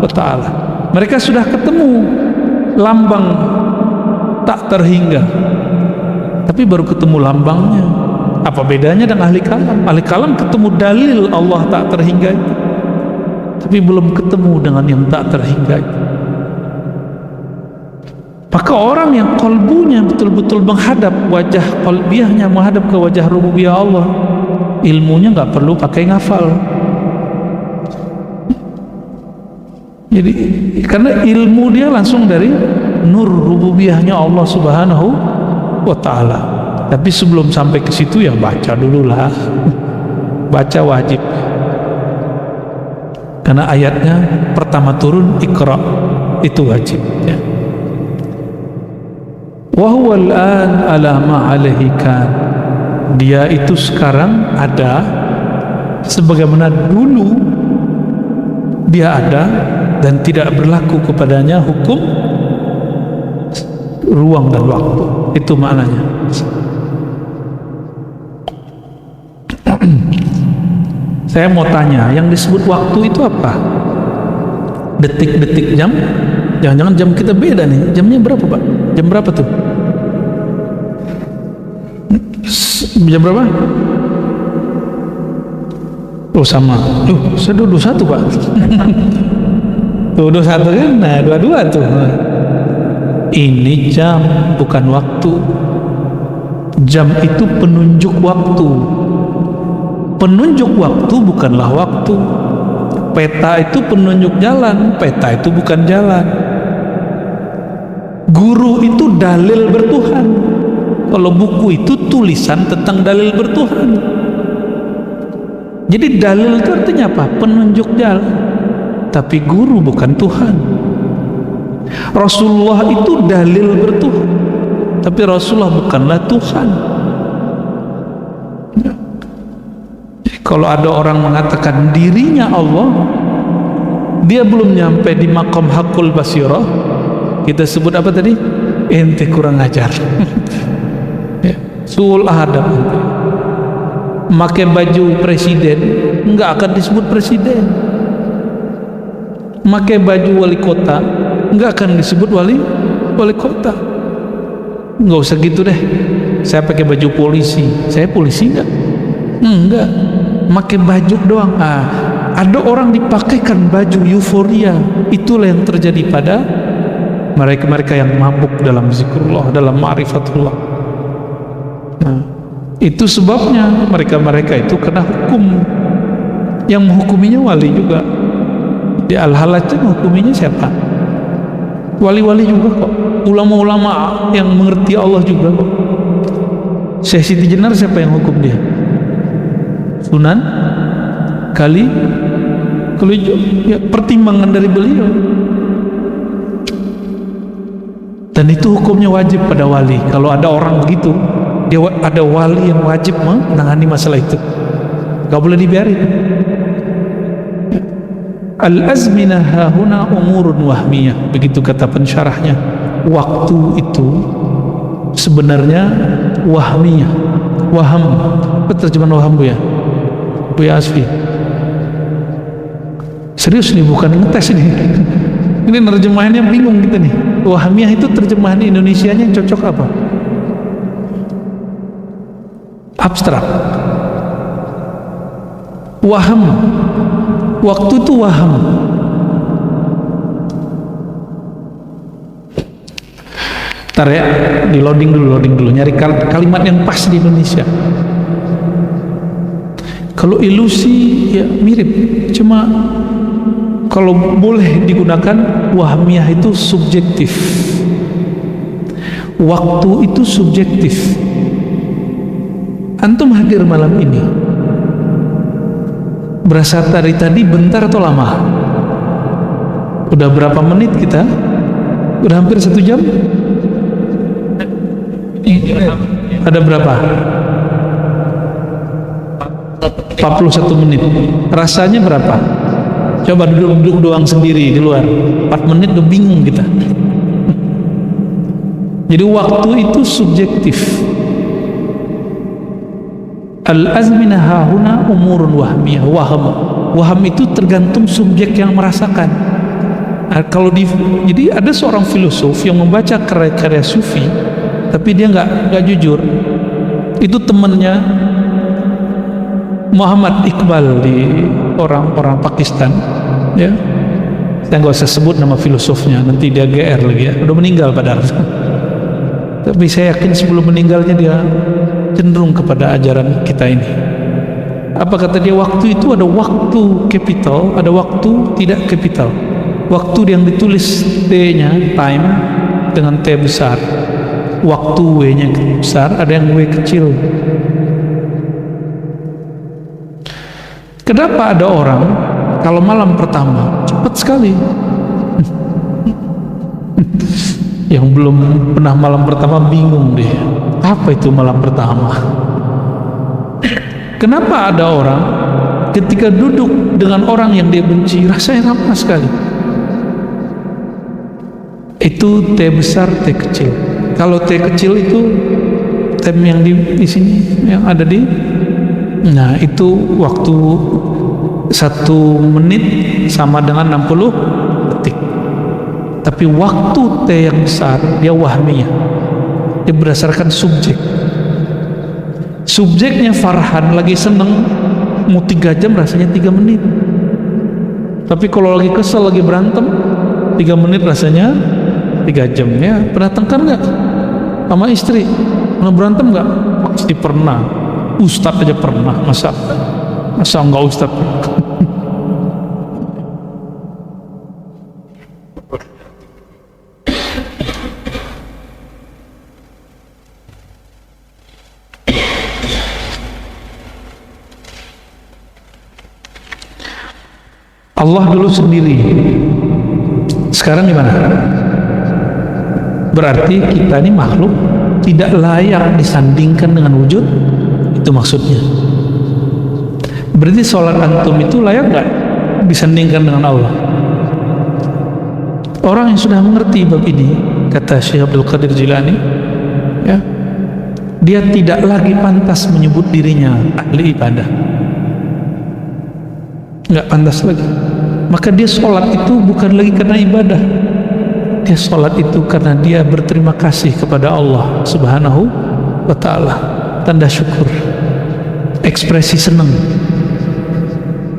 wa ta'ala. Mereka sudah ketemu lambang tak terhingga, tapi baru ketemu lambangnya. Apa bedanya dengan ahli kalam? Ahli kalam ketemu dalil Allah tak terhingga itu, tapi belum ketemu dengan yang tak terhingga itu. Maka orang yang kolbunya betul-betul menghadap wajah qalbiyahnya, menghadap ke wajah rububiyah Allah, ilmunya nggak perlu pakai ngafal. Jadi karena ilmu dia langsung dari nur rububiyahnya Allah Subhanahu wa ta'ala. Tapi sebelum sampai ke situ ya baca dululah. Baca wajib. Karena ayatnya pertama turun Iqra, itu wajib ya. Wa huwa al-an ala ma alaihi kan. Dia itu sekarang ada sebagaimana dulu dia ada, dan tidak berlaku kepadanya hukum ruang dan waktu. Itu maknanya. Saya mau tanya, yang disebut waktu itu apa? Detik-detik, jam? Jangan-jangan jam kita beda nih. Jamnya berapa, Pak? Jam berapa tuh? Jam berapa? Oh sama. Saya 21, Pak. Tuh 21 kan? Nah 22 tuh. Ini jam, bukan waktu. Jam itu penunjuk waktu. Penunjuk waktu bukanlah waktu. Peta itu penunjuk jalan. Peta itu bukan jalan. Guru itu dalil bertuhan. Kalau buku itu tulisan tentang dalil bertuhan. Jadi dalil itu artinya apa? Penunjuk jalan. Tapi guru bukan Tuhan. Rasulullah itu dalil bertuhan, tapi Rasulullah bukanlah Tuhan. Jadi kalau ada orang mengatakan dirinya Allah, dia belum nyampe di maqam hakul basirah. Kita sebut apa tadi? Ente kurang ajar. Ya, suul adab. Pakai baju presiden nggak akan disebut presiden. Pakai baju wali kota nggak akan disebut wali kota. Nggak usah gitu deh. Saya pakai baju polisi, saya polisi nggak? Enggak. Pakai baju doang. Ada orang dipakaikan baju euforia. Itulah yang terjadi pada mereka yang mabuk dalam zikrullah, dalam ma'rifatullah. Nah, itu sebabnya mereka itu kena hukum. Yang menghukuminya wali juga. Di Al-Halaj menghukuminya siapa? Wali-wali juga kok. Ulama-ulama yang mengerti Allah juga kok. Syekh Siti Jenar siapa yang hukum dia? Sunan Kalijogo, ya, pertimbangan dari beliau. Dan itu hukumnya wajib pada wali. Kalau ada orang begitu, dia ada wali yang wajib menangani masalah itu. Gak boleh dibiarin. Al-azminah hahuna umurun wahmiyah. Begitu kata pensyarahnya. Waktu itu sebenarnya wahmiyah. Waham. Apa terjemahan waham, Bu ya? Bu ya Asfi. Serius nih, bukan ngetes ini. Ini nerjemahannya bingung kita nih. Wahmiyah itu terjemahan Indonesianya yang cocok apa? Abstrak. Waham. Waktu itu waham. Ntar ya, di loading dulu, nyari kalimat yang pas di Indonesia. Kalau ilusi ya mirip, cuma kalau boleh digunakan, wahmiyah itu subjektif. Waktu itu subjektif. Antum hadir malam ini, berasa tadi bentar atau lama? Udah berapa menit kita? Udah hampir 1 jam? Ada berapa? 41 menit. Rasanya berapa? Coba duduk doang sendiri di luar, 4 menit udah bingung kita. Jadi waktu itu subjektif. Al-azminah hahuna umurun wahmiyah. Waham itu tergantung subjek yang merasakan. Jadi ada seorang filosof yang membaca karya-karya sufi, tapi dia nggak jujur. Itu temannya Muhammad Iqbal di orang-orang Pakistan, ya. Kita nggak usah sebut nama filosofnya, nanti dia GR lagi ya. Udah meninggal padahal. Tapi saya yakin sebelum meninggalnya dia cenderung kepada ajaran kita ini. Apa kata dia? Waktu itu ada waktu capital, ada waktu tidak capital. Waktu yang ditulis T-nya, time, dengan T besar. Waktu W-nya besar, ada yang W kecil. Kenapa ada orang kalau malam pertama cepat sekali? Yang belum pernah malam pertama bingung deh, apa itu malam pertama? Kenapa ada orang ketika duduk dengan orang yang dia benci rasanya lama sekali? Itu T besar, T kecil. Kalau T kecil itu tem yang di sini yang ada di, nah itu waktu 1 menit sama dengan 60 detik. Tapi waktu T yang besar dia wahmiyah, dia berdasarkan subjek. Subjeknya Farhan lagi seneng, mau 3 jam rasanya 3 menit. Tapi kalau lagi kesel, lagi berantem, 3 menit rasanya 3 jam. Ya, pernah tengkar nggak sama istri? Pernah berantem nggak? Pasti pernah. Ustadz aja pernah, masa enggak Ustadz? Allah dulu sendiri, sekarang gimana? Berarti kita ini makhluk tidak layak disandingkan dengan wujud, itu maksudnya. Berarti sholat antum itu layak nggak disandingkan dengan Allah? Orang yang sudah mengerti bab ini, kata Syekh Abdul Qadir Jilani, ya, dia tidak lagi pantas menyebut dirinya ahli ibadah, nggak pantas lagi. Maka dia sholat itu bukan lagi karena ibadah, dia sholat itu karena dia berterima kasih kepada Allah Subhanahu wa ta'ala, tanda syukur, ekspresi senang.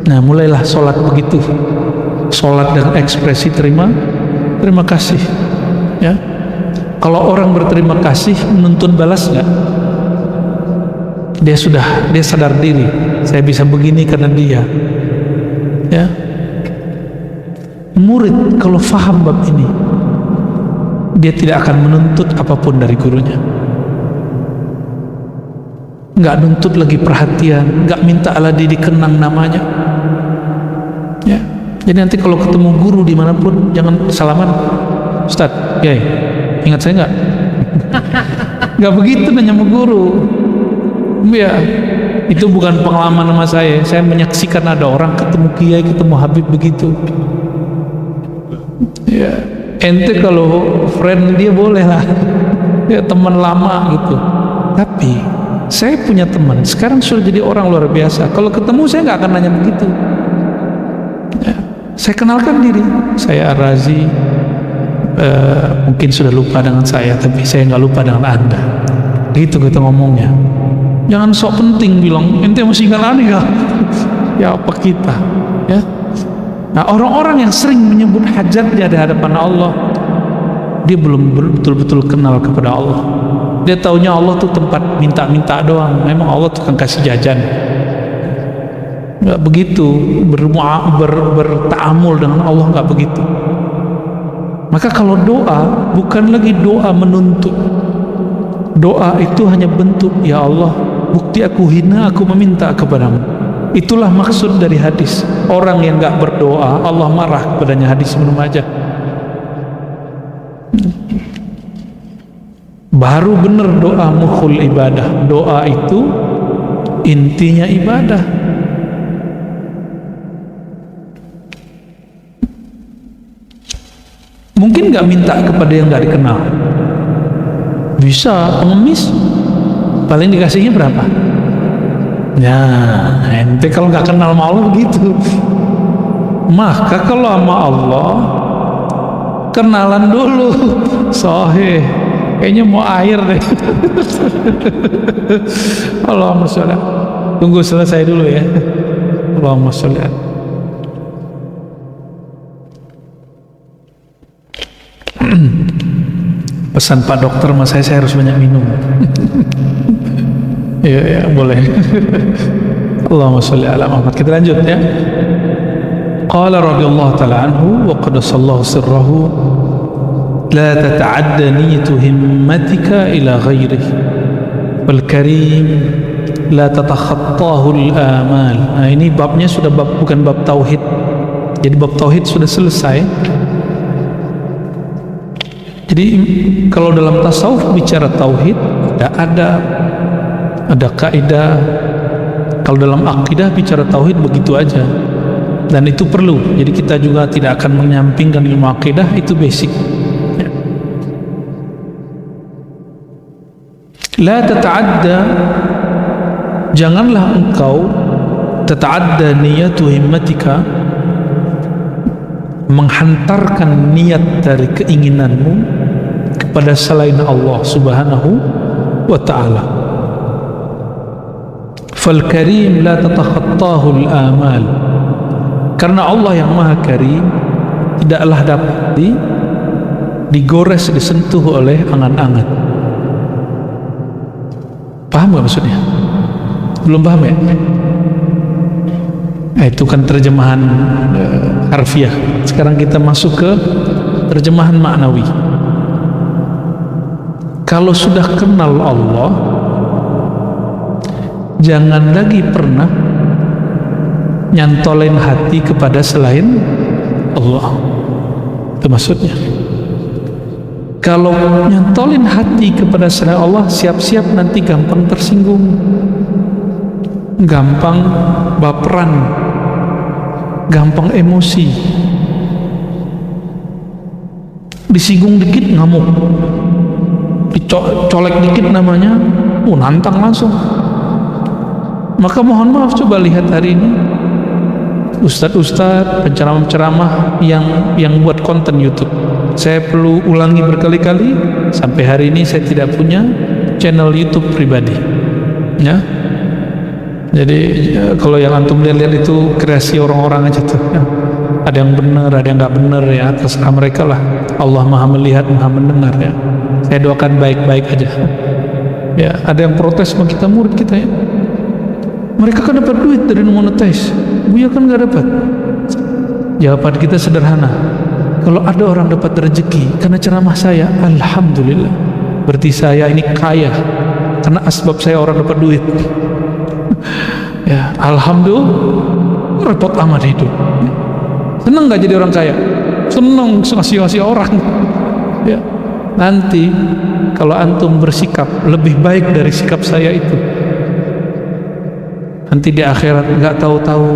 Nah, mulailah sholat begitu, sholat dengan ekspresi terima kasih, ya. Kalau orang berterima kasih menuntut balas nggak? Dia sadar diri, saya bisa begini karena dia, ya. Murid kalau faham bab ini, dia tidak akan menuntut apapun dari gurunya, nggak nuntut lagi perhatian, nggak minta Allah dikenang namanya, ya. Jadi nanti kalau ketemu guru dimanapun jangan salaman, Ustadz, ya, ingat saya nggak? Nggak begitu nanya sama guru, ya. Itu bukan pengalaman sama saya menyaksikan ada orang ketemu kiai, ketemu habib begitu, ya. Ente kalau friend dia boleh lah, ya, teman lama gitu. Tapi saya punya teman sekarang sudah jadi orang luar biasa. Kalau ketemu saya nggak akan nanya begitu, ya. Saya kenalkan diri, saya Ar-Razi. Mungkin sudah lupa dengan saya, tapi saya nggak lupa dengan Anda. Gitu kita ngomongnya. Jangan sok penting bilang ente masih ingat aneh gak? Ya apa kita, ya. Nah, orang-orang yang sering menyebut hajatnya di hadapan Allah, dia belum betul-betul kenal kepada Allah. Dia taunya Allah tuh tempat minta-minta doang. Memang Allah tukang kasih jajan. Nggak begitu, bertaamul dengan Allah nggak begitu. Maka kalau doa bukan lagi doa menuntut. Doa itu hanya bentuk, ya Allah, bukti aku hina, aku meminta kepadamu. Itulah maksud dari hadis. Orang yang nggak berdoa, Allah marah kepadanya. Hadis Ibnu Majah. Baru benar doa mukhul ibadah. Doa itu intinya ibadah. Mungkin nggak minta kepada yang nggak dikenal. Bisa, pengemis paling dikasihnya berapa? Ya, ente kalau nggak kenal sama Allah begitu. Maka kalau sama Allah kenalan dulu. Sahih, kayaknya mau air deh. Allahumma sholli. Tunggu selesai dulu ya. Allahumma sholli. Pesan Pak Dokter sama saya harus banyak minum. Ya boleh. Allahumma sholli ala Muhammad. Kita lanjut ya. Qala radhiyallahu ta'ala anhu wa qaddasallahu sirrahu la tata'adda niyatu himmatika ila ghairihi wal karim la tatakhattahu al-amal. Nah, ini babnya sudah bukan bab tauhid. Jadi bab tauhid sudah selesai. Jadi kalau dalam tasawuf bicara tauhid ada kaidah. Kalau dalam akidah bicara tauhid begitu aja, dan itu perlu. Jadi kita juga tidak akan menyampingkan ilmu akidah, itu basic ya. La tata'adda, janganlah engkau tata'adda niyatu himmatika, menghantarkan niat dari keinginanmu kepada selain Allah subhanahu wa ta'ala. Fal karim la tatakhattahu al-amal, karena Allah yang maha karim tidaklah dapat digores, disentuh oleh angan-angan. Paham gak maksudnya? Belum paham ya? Itu kan terjemahan harfiah. Sekarang kita masuk ke terjemahan maknawi. Kalau sudah kenal Allah, jangan lagi pernah nyantolin hati kepada selain Allah. Itu maksudnya. Kalau nyantolin hati kepada selain Allah, siap-siap nanti gampang tersinggung, gampang baperan, gampang emosi, disinggung dikit ngamuk, dicolek dikit namanya nantang langsung. Maka mohon maaf, coba lihat hari ini ustadz-ustadz penceramah-penceramah yang buat konten YouTube. Saya perlu ulangi berkali-kali, sampai hari ini saya tidak punya channel YouTube pribadi ya. Jadi kalau yang antum lihat itu kreasi orang-orang aja tuh ya. Ada yang benar, ada yang nggak benar ya, terserah mereka lah. Allah maha melihat, maha mendengar ya. Saya doakan baik-baik aja ya. Ada yang protes sama kita, murid kita ya, mereka kan dapat duit dari monetize, Buya kan nggak dapat. Jawaban kita sederhana, kalau ada orang dapat rezeki karena ceramah saya, alhamdulillah, berarti saya ini kaya karena asbab saya orang dapat duit. Ya, alhamdulillah, repot amat hidup. Seneng nggak jadi orang kaya? Seneng, ngasih orang. Ya, nanti kalau antum bersikap lebih baik dari sikap saya itu, nanti di akhirat nggak tahu-tahu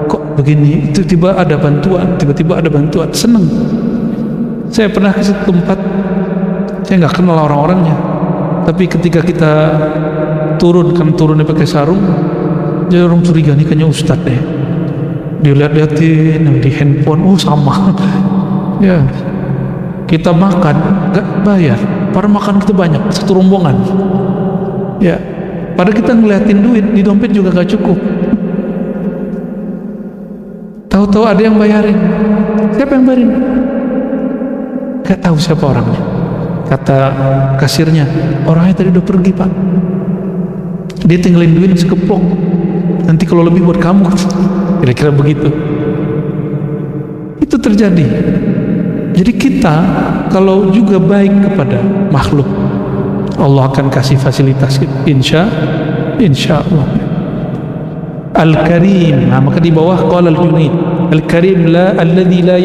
kok begini, itu tiba ada bantuan, tiba-tiba ada bantuan, seneng. Saya pernah ke satu tempat, saya nggak kenal orang-orangnya, tapi ketika kita turunnya pakai sarung, jadi orang curiga nih kayaknya ustadz deh. Dilihat-lihatin di handphone, oh sama. Ya, kita makan nggak bayar, padahal makan kita banyak, satu rombongan. Ya, padahal kita ngeliatin duit di dompet juga gak cukup. Tahu-tahu ada yang bayarin. Siapa yang bayarin? Gak tahu siapa orangnya. Kata kasirnya, orangnya tadi udah pergi pak, dia tinggalin duit sekeplok, nanti kalau lebih buat kamu. Kira-kira begitu. Itu terjadi. Jadi kita kalau juga baik kepada makhluk, Allah akan kasih fasilitas, insya Allah. Al-Karim, nah, maka di bawah qala al-Junaid, Al-Karim la alladhi la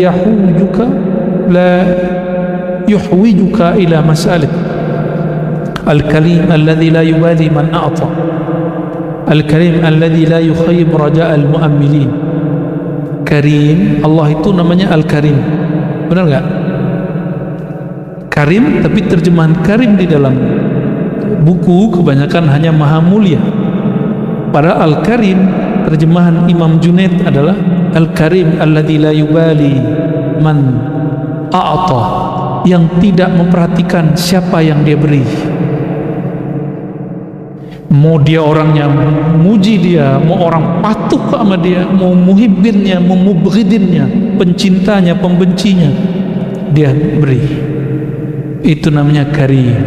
yuhwijuka ila mas'alik. Al-Karim alladhi la yubali man a'ta. Al-Karim alladhi la yukhayyib raja' al-mu'ammilin. Karim, Allah itu namanya Al-Karim. Benar enggak? Karim, tapi terjemahan Karim di dalam buku kebanyakan hanya Maha Mulia. Padahal Al-Karim, terjemahan Imam Junaid adalah Al-Karim alladzi la yubali man a'ta, yang tidak memperhatikan siapa yang dia beri. Mau dia orangnya muji dia, mau orang patuh sama dia, mau muhibbinnya, mau mubghidinnya, pencintanya, pembencinya, dia beri. itu namanya karim.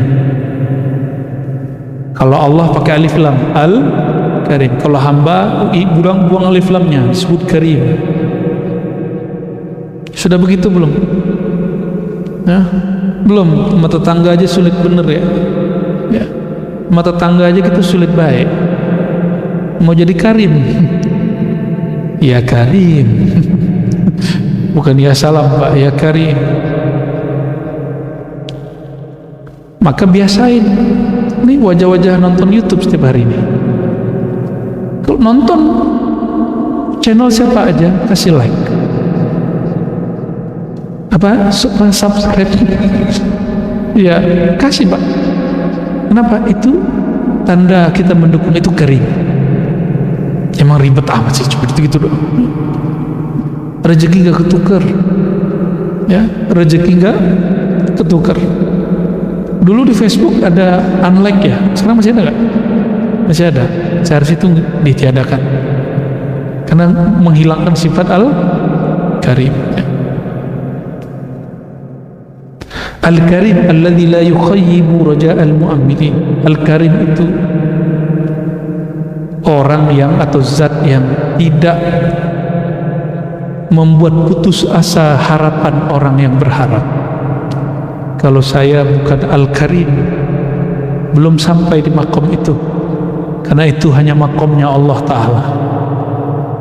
Kalau Allah pakai alif lam, al-karim. Kalau hamba buang alif lamnya, disebut karim. Sudah begitu belum? Ya, belum. Mata tangga aja sulit bener ya. Ya. Mata tangga aja kita sulit baik. Mau jadi karim, ya karim. Bukan ya salam Pak, ya karim. Maka biasain. Ini wajah-wajah nonton YouTube setiap hari ini. Kalau nonton channel siapa aja, kasih like. Apa? Subscribe. Ya, kasih Pak. Kenapa? Itu tanda kita mendukung, itu karim. Emang ribet amat sih, cuma gitu doang. Rezeki gak ketukar. Ya, rezeki gak ketukar. Dulu di Facebook ada unlike ya, sekarang masih ada nggak? Masih ada. Seharusnya itu ditiadakan karena menghilangkan sifat al-karim. Al-karim alladzi la yukhayyibu raja'al mu'amilin. Al-karim itu orang yang atau zat yang tidak membuat putus asa harapan orang yang berharap. Kalau saya bukan Al-Karim, belum sampai di makom itu, karena itu hanya makomnya Allah Ta'ala.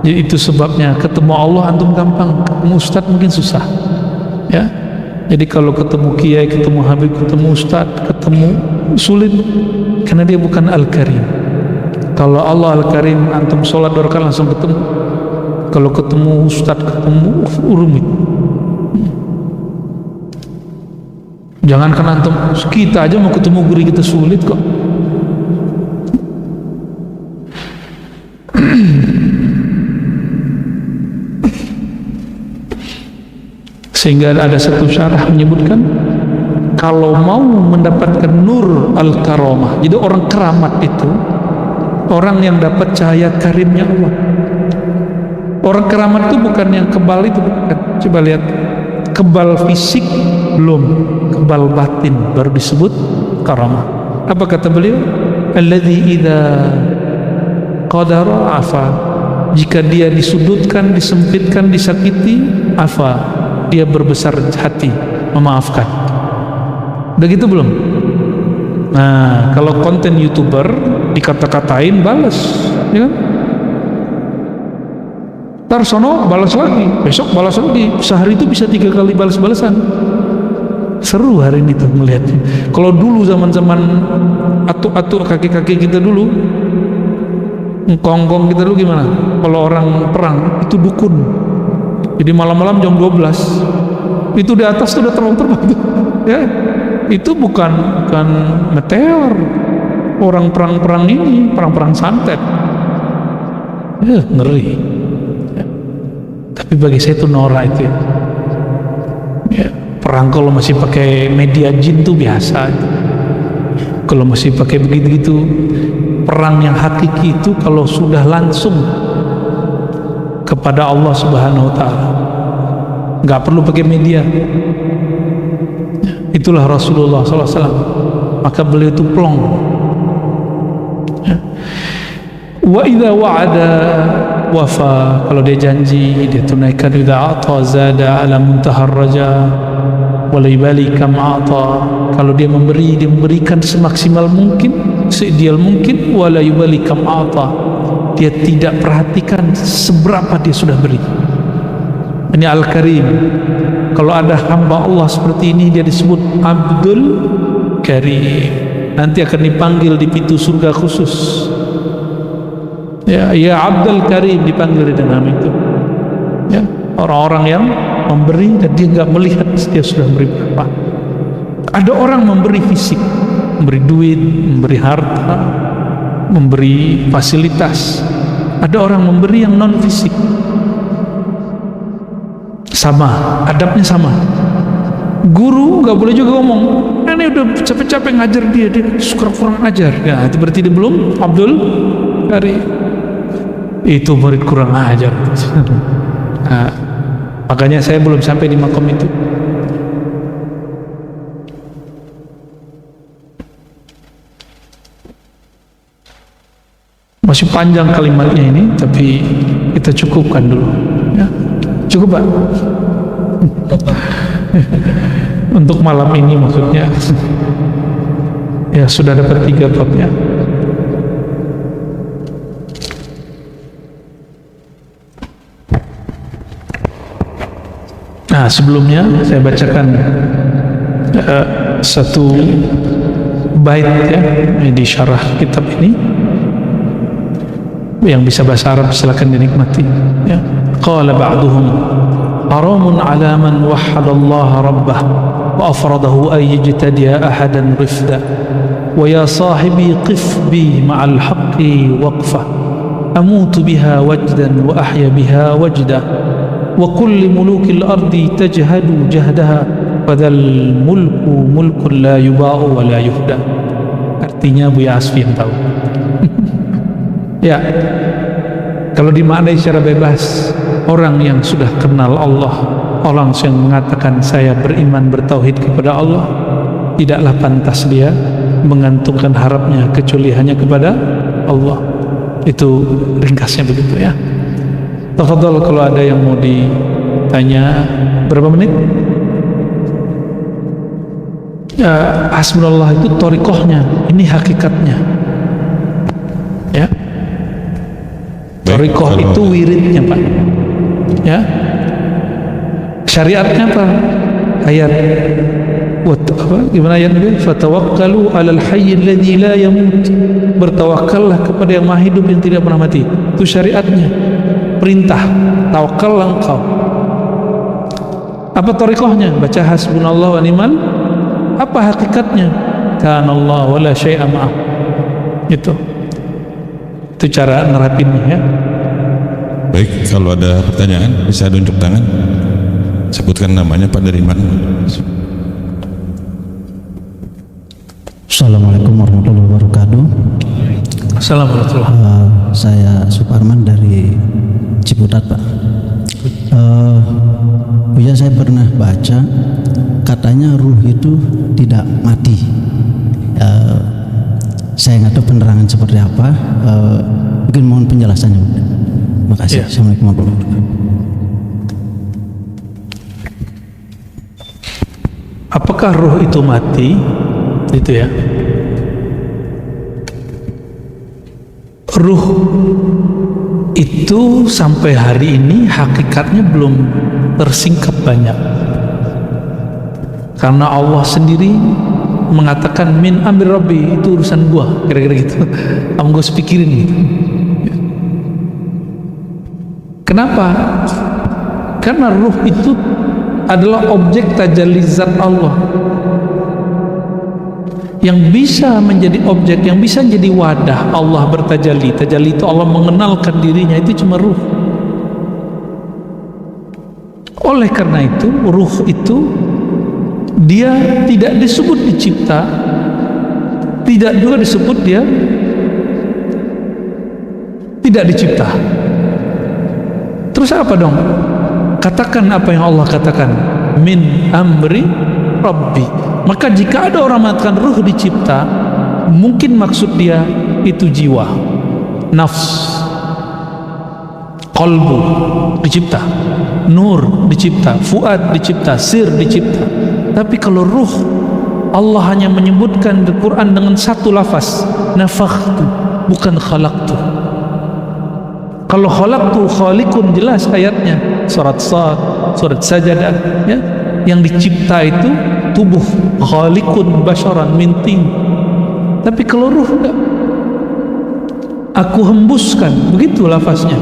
Jadi itu sebabnya ketemu Allah antum gampang, ketemu Ustadz mungkin susah ya. Jadi kalau ketemu Kiai, ketemu Habib, ketemu Ustadz, ketemu sulit, karena dia bukan Al-Karim. Kalau Allah Al-Karim, antum sholat 2 rakaat langsung ketemu. Kalau ketemu Ustadz, ketemu rumit. Jangankan antum, kita aja mau ketemu guru kita sulit kok. Sehingga ada satu syarah menyebutkan, kalau mau mendapatkan nur al-karamah, jadi orang keramat itu orang yang dapat cahaya karimnya Allah. Orang keramat itu bukan yang kebal itu, bukan. Coba lihat, kebal fisik belum, kebal batin baru disebut karamah. Apa kata beliau? Alladzi idza qadara afa. Jika dia disudutkan, disempitkan, disakiti, afa, dia berbesar hati, memaafkan. Udah gitu belum? Nah, kalau konten YouTuber dikata-katain, balas, ya kan? Ntar sono balas lagi, besok balas lagi, sehari itu bisa 3 kali balas-balasan. Seru hari ini tuh melihatnya. Kalau dulu zaman-zaman atuk-atuk kakek-kakek kita dulu, ngkong-ngkong kita dulu gimana? Kalau orang perang itu dukun. Jadi malam-malam jam 12 itu di atas tuh udah terbang-terbang tuh. Ya, itu bukan meteor. Orang perang-perang ini, perang-perang santet. Ngeri. Ya. Tapi bagi saya itu norak itu ya. Ya, perang kalau masih pakai media jin tuh biasa. Kalau masih pakai begitu-gitu, perang yang hakiki itu kalau sudah langsung kepada Allah Subhanahu wa Ta'ala, nggak perlu pakai media. Itulah Rasulullah SAW. Maka beliau itu plong. Wa idza wa'ada wafa. Kalau dia janji, dia tunaikan. Idza a'ta zada ala muntahar raja wala yubali kam a'ta. Kalau dia memberi, dia memberikan semaksimal mungkin, seideal mungkin. Wala yubali kam a'ta. Dia tidak perhatikan seberapa dia sudah beri. Ini Al-Karim. Kalau ada hamba Allah seperti ini, dia disebut Abdul Karim. Nanti akan dipanggil di pintu surga khusus. Ya Abdul Karim, dipanggil dengan nama itu. Ya, orang-orang yang memberi dan dia nggak melihat dia sudah memberi berapa. Ada orang memberi fisik, memberi duit, memberi harta, memberi fasilitas. Ada orang memberi yang non fisik. Sama, adabnya sama. Guru nggak boleh juga ngomong, ini udah capek-capek ngajar dia kurang ajar. Ya, itu berarti dia belum Abdul Karim. Itu murid kurang ajar. Nah, makanya saya belum sampai di makom itu. Masih panjang kalimatnya ini, tapi kita cukupkan dulu ya. Cukup Pak? Untuk malam ini maksudnya. Ya sudah dapat 3 bab ya. Nah sebelumnya saya bacakan satu bait ya di syarah kitab ini. Yang bisa bahasa Arab silakan dinikmati ya. Qala ba'duhum haramun ala man wahhada Allah rabbah wa afradahu ay yajtadiya ahadan rifda wa ya sahibi qif bi ma'al haqqi waqfa amutu biha wajdan wa ahya biha wajda wa kulli mulukil ardi tajhadu jahdaha fadhal mulku mulkun la yuba'u wa la yuhda. Artinya Buya Asfi yang tahu. Ya, kalau dimaknai secara bebas, orang yang sudah kenal Allah, orang yang mengatakan saya beriman bertauhid kepada Allah, tidaklah pantas dia menggantungkan harapnya kecuali hanya kepada Allah. Itu ringkasnya begitu ya. Tafadhol kalau ada yang mau ditanya. Berapa menit? Ya, hasbunallah itu thariqahnya, ini hakikatnya ya. Thariqah itu wiridnya Pak ya. Syariatnya apa? Ayat apa? Gimana ayatnya? Fatawakkalu 'alal hayy alladzi la yamut. Bertawakkallah kepada yang maha hidup yang tidak pernah mati. Itu syariatnya. Perintah, tawakallah engkau. Apa thariqahnya? Baca hasbunallah wa ni'mal. Apa hakikatnya? Kanallah wala syai'a ma'ah. Itu cara nerapinnya ya. Baik, kalau ada pertanyaan bisa tunjuk tangan, sebutkan namanya Pak, dari mana. Assalamualaikum warahmatullahi wabarakatuh. Assalamualaikum. Saya Suparman dari Ciputat Pak. Buya, saya pernah baca katanya ruh itu tidak mati. Saya nggak tahu penerangan seperti apa. Mungkin mohon penjelasannya. Terima kasih. Ya. Assalamualaikum warahmatullahi wabarakatuh. Apakah ruh itu mati? Itu ya. Ruh itu sampai hari ini hakikatnya belum tersingkap banyak. Karena Allah sendiri mengatakan min amri rabbi, itu urusan gua, kira-kira gitu. Kamu gua pikirin gitu. Kenapa? Karena ruh itu adalah objek tajalli zat Allah. Yang bisa menjadi objek, yang bisa jadi wadah Allah bertajalli. Tajalli itu Allah mengenalkan dirinya, itu cuma ruh. Oleh karena itu, ruh itu dia tidak disebut dicipta, tidak juga disebut dia tidak dicipta. Terus apa dong? Katakan apa yang Allah katakan, min amri rabbi. Maka jika ada orang mengatakan ruh dicipta, mungkin maksud dia itu jiwa, nafs, qalbu dicipta, nur dicipta, fuad dicipta, sir dicipta. Tapi kalau ruh, Allah hanya menyebutkan di Quran dengan satu lafaz, nafakhtu, bukan khalaqtu. Kalau khalaqtu, khaliqun, jelas ayatnya, surat Sad, surat Sajadah ya. Yang dicipta itu tubuh, khaliqun basharan min tin. Tapi kalau ruh enggak, aku hembuskan, begitu lafaznya.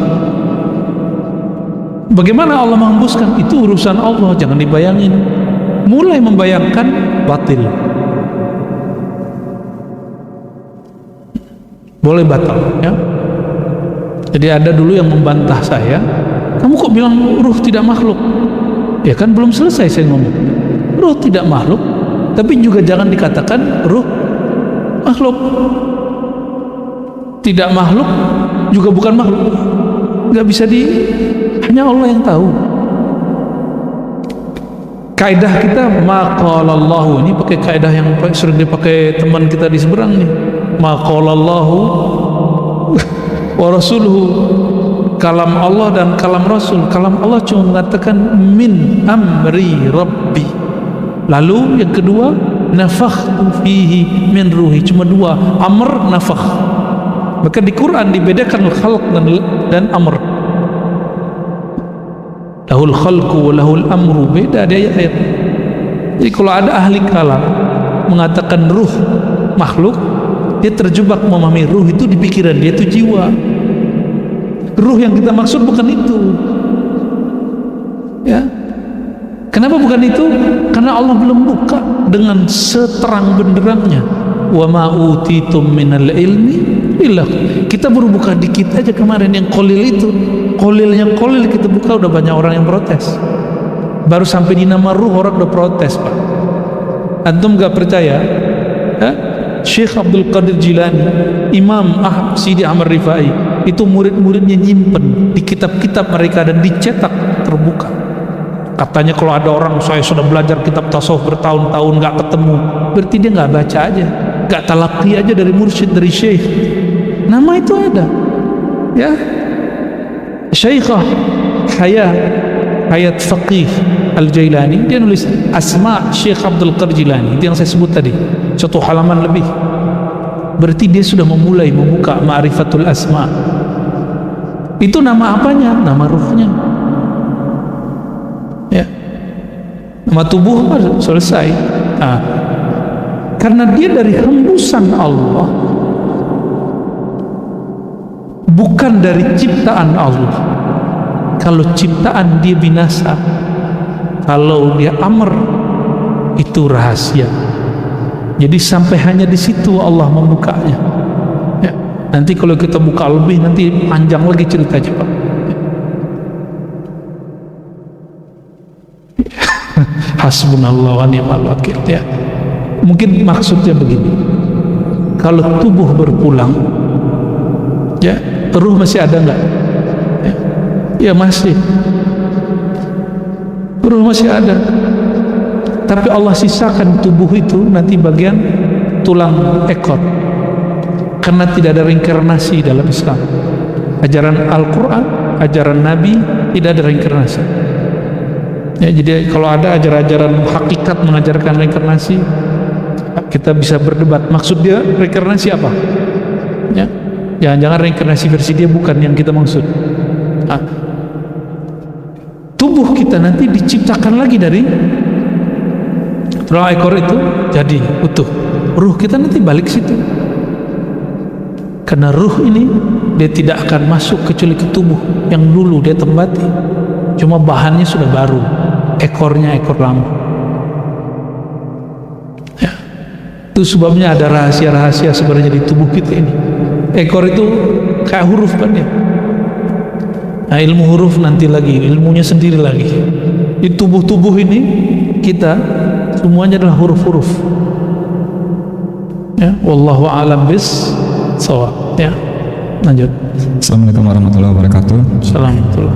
Bagaimana Allah menghembuskan? Itu urusan Allah, jangan dibayangin. Mulai membayangkan batil, boleh batal ya. Jadi ada dulu yang membantah saya, kamu kok bilang ruh tidak makhluk? Ya kan belum selesai saya ngomong. Ruh tidak makhluk, tapi juga jangan dikatakan ruh makhluk. Tidak makhluk juga bukan makhluk, nggak bisa hanya Allah yang tahu. Kaidah kita maqalallahu, ini pakai kaidah yang sering dipakai teman kita di seberang nih. Maqalallahu wa rasuluhu, kalam Allah dan kalam Rasul. Kalam Allah cuma mengatakan min amri rabbi. Lalu yang kedua, nafakhtu fihi min ruhi, cuma dua, amr, nafakh. Maka di Quran dibedakan khalq dan amr. Lahul khalqu wa lahul amru, beda di ayat-ayat. Jadi kalau ada ahli kalam mengatakan ruh makhluk, dia terjebak memahami ruh itu di pikiran dia, itu jiwa. Ruh yang kita maksud bukan itu, ya. Kenapa bukan itu? Karena Allah belum buka dengan seterang benderangnya. Wa ma utitum minal ilmi illa. Kita baru buka dikit aja kemarin, yang kolil itu, kolilnya kolil kita buka udah banyak orang yang protes. Baru sampai di nama ruh orang udah protes, Pak. Antum gak percaya? Syekh Abdul Qadir Jilani, Imam Sidi Ahmad Rifai, itu murid-muridnya nyimpen di kitab-kitab mereka dan dicetak terbuka. Katanya kalau ada orang, saya sudah belajar kitab tasawuf bertahun-tahun gak ketemu, berarti dia gak baca aja, gak talaqi aja dari mursyid, dari syekh. Nama itu ada, ya. Syekhah Hayat Faqih Al-Jailani, dia nulis Asma Syekh Abdul Qadir Jilani, itu yang saya sebut tadi, 1 halaman lebih. Berarti dia sudah memulai membuka Ma'rifatul Asma. Itu nama apanya? Nama ruhnya, ya. Nama tubuh selesai. Nah, karena dia dari hembusan Allah, bukan dari ciptaan Allah. Kalau ciptaan dia binasa, kalau dia amr itu rahasia. Jadi sampai hanya di situ Allah membukanya, ya. Nanti kalau kita buka lebih, nanti panjang lagi ceritanya, Pak. Hasbunallah wa ni'mal wakil, ya. Mungkin maksudnya begini, kalau tubuh berpulang, ya, ruh masih ada nggak? Ya masih, ruh masih ada, tapi Allah sisakan tubuh itu nanti bagian tulang ekor, karena tidak ada reinkarnasi dalam Islam. Ajaran Al-Quran, ajaran Nabi, tidak ada reinkarnasi, ya. Jadi kalau ada ajaran hakikat mengajarkan reinkarnasi, kita bisa berdebat maksud dia reinkarnasi apa, ya. Jangan-jangan reinkarnasi versi dia bukan yang kita maksud. Tubuh kita nanti diciptakan lagi dari tulang ekor itu jadi utuh. Ruh kita nanti balik situ. Karena ruh ini dia tidak akan masuk kecuali ke tubuh yang dulu dia tempati. Cuma bahannya sudah baru. Ekornya ekor lama. Ya. Itu sebabnya ada rahasia-rahasia sebenarnya di tubuh kita ini. Ekor itu kayak huruf kan ya. Nah, ilmu huruf nanti lagi, ilmunya sendiri lagi. Di tubuh-tubuh ini kita semuanya adalah huruf-huruf, ya. Wallahu a'lam bis-shawab, ya. Lanjut. Assalamualaikum warahmatullahi wabarakatuh. Assalamualaikum.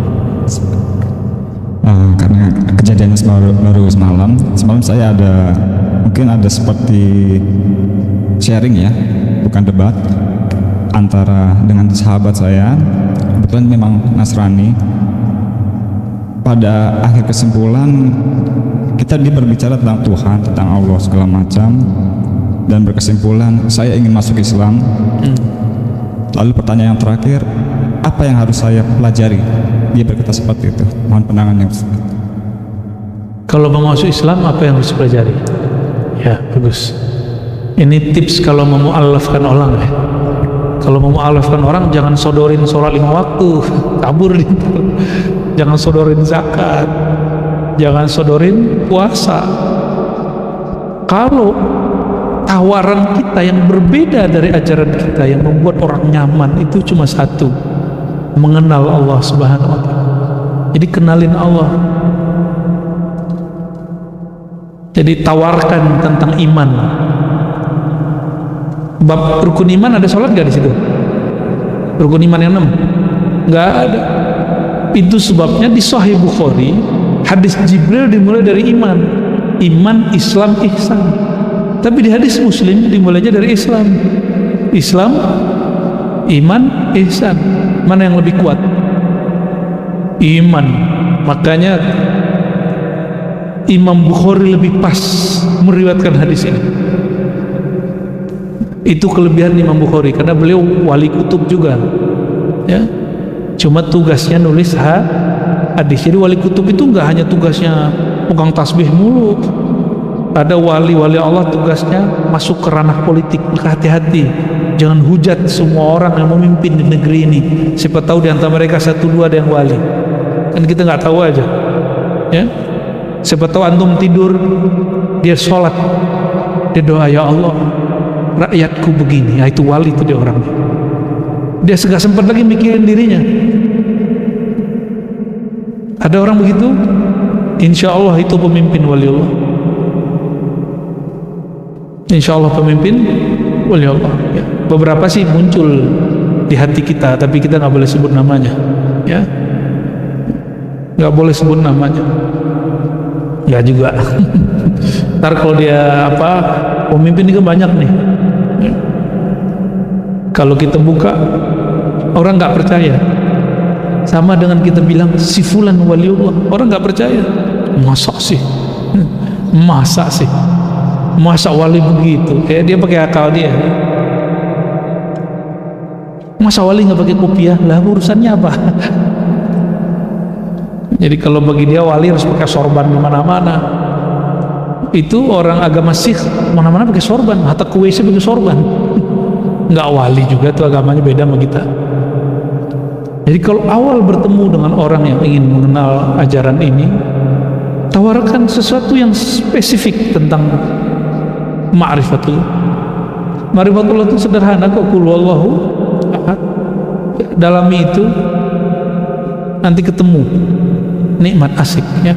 Karena kejadiannya baru semalam saya mungkin ada seperti sharing, ya, bukan debat, antara dengan sahabat saya. Kebetulan memang Nasrani. Pada akhir kesimpulan kita berbicara tentang Tuhan, tentang Allah segala macam, dan berkesimpulan saya ingin masuk Islam. Lalu pertanyaan yang terakhir, apa yang harus saya pelajari? Dia berkata seperti itu. Mohon penanganannya. Kalau mau masuk Islam, apa yang harus pelajari? Ya, bagus. Ini tips kalau mau mu'alafkan orang, ya. Kalau mau mu'alafkan orang, jangan sodorin sholat 5 waktu, kabur gitu. Jangan sodorin zakat, jangan sodorin puasa. Kalau tawaran kita yang berbeda dari ajaran kita yang membuat orang nyaman itu cuma satu, mengenal Allah Subhanahu wa ta'ala. Jadi kenalin Allah. Jadi tawarkan tentang iman. Bab rukun iman ada sholat gak di situ? Rukun iman yang 6 nggak ada. Itu sebabnya di Sahih Bukhari hadis Jibril dimulai dari iman, Islam, ihsan. Tapi di hadis Muslim dimulainya dari Islam, Iman, ihsan. Mana yang lebih kuat? Iman. Makanya Imam Bukhari lebih pas meriwayatkan hadis ini. Itu kelebihan Imam Bukhari karena beliau wali kutub juga, ya. Cuma tugasnya nulis hadis. Jadi wali kutub itu nggak hanya tugasnya pegang tasbih mulu. Ada wali-wali Allah tugasnya masuk ke ranah politik. Maka hati-hati, jangan hujat semua orang yang memimpin di negeri ini. Siapa tahu di antara mereka 1-2 ada yang wali. Kan kita nggak tahu aja, ya. Siapa tahu antum tidur, dia sholat, dia doa, ya Allah, rakyatku begini. Ya, itu wali, itu dia orangnya. Dia segak sempat lagi mikirin dirinya. Ada orang begitu, insya Allah itu pemimpin waliullah. Insya Allah pemimpin waliullah, ya. Beberapa sih muncul di hati kita, tapi kita nggak boleh sebut namanya, ya. Nggak boleh sebut namanya. Nggak juga. Ntar kalau dia pemimpin itu banyak nih, ya. Kalau kita buka, orang nggak percaya. Sama dengan kita bilang si fulan waliullah, orang nggak percaya. Masa sih? Masa wali begitu? Dia pakai akal dia. Masa wali nggak pakai kopiah? Lah urusannya apa? Jadi kalau bagi dia wali harus pakai sorban di mana-mana. Itu orang agama Sikh mana-mana pakai sorban, hatta ke WC pakai sorban. Nggak wali juga, tuh agamanya beda sama kita. Jadi kalau awal bertemu dengan orang yang ingin mengenal ajaran ini, tawarkan sesuatu yang spesifik tentang ma'rifatullah. Ma'rifatullah itu sederhana kok, qul huwallahu ahad. Dalami itu, nanti ketemu nikmat, asik, ya.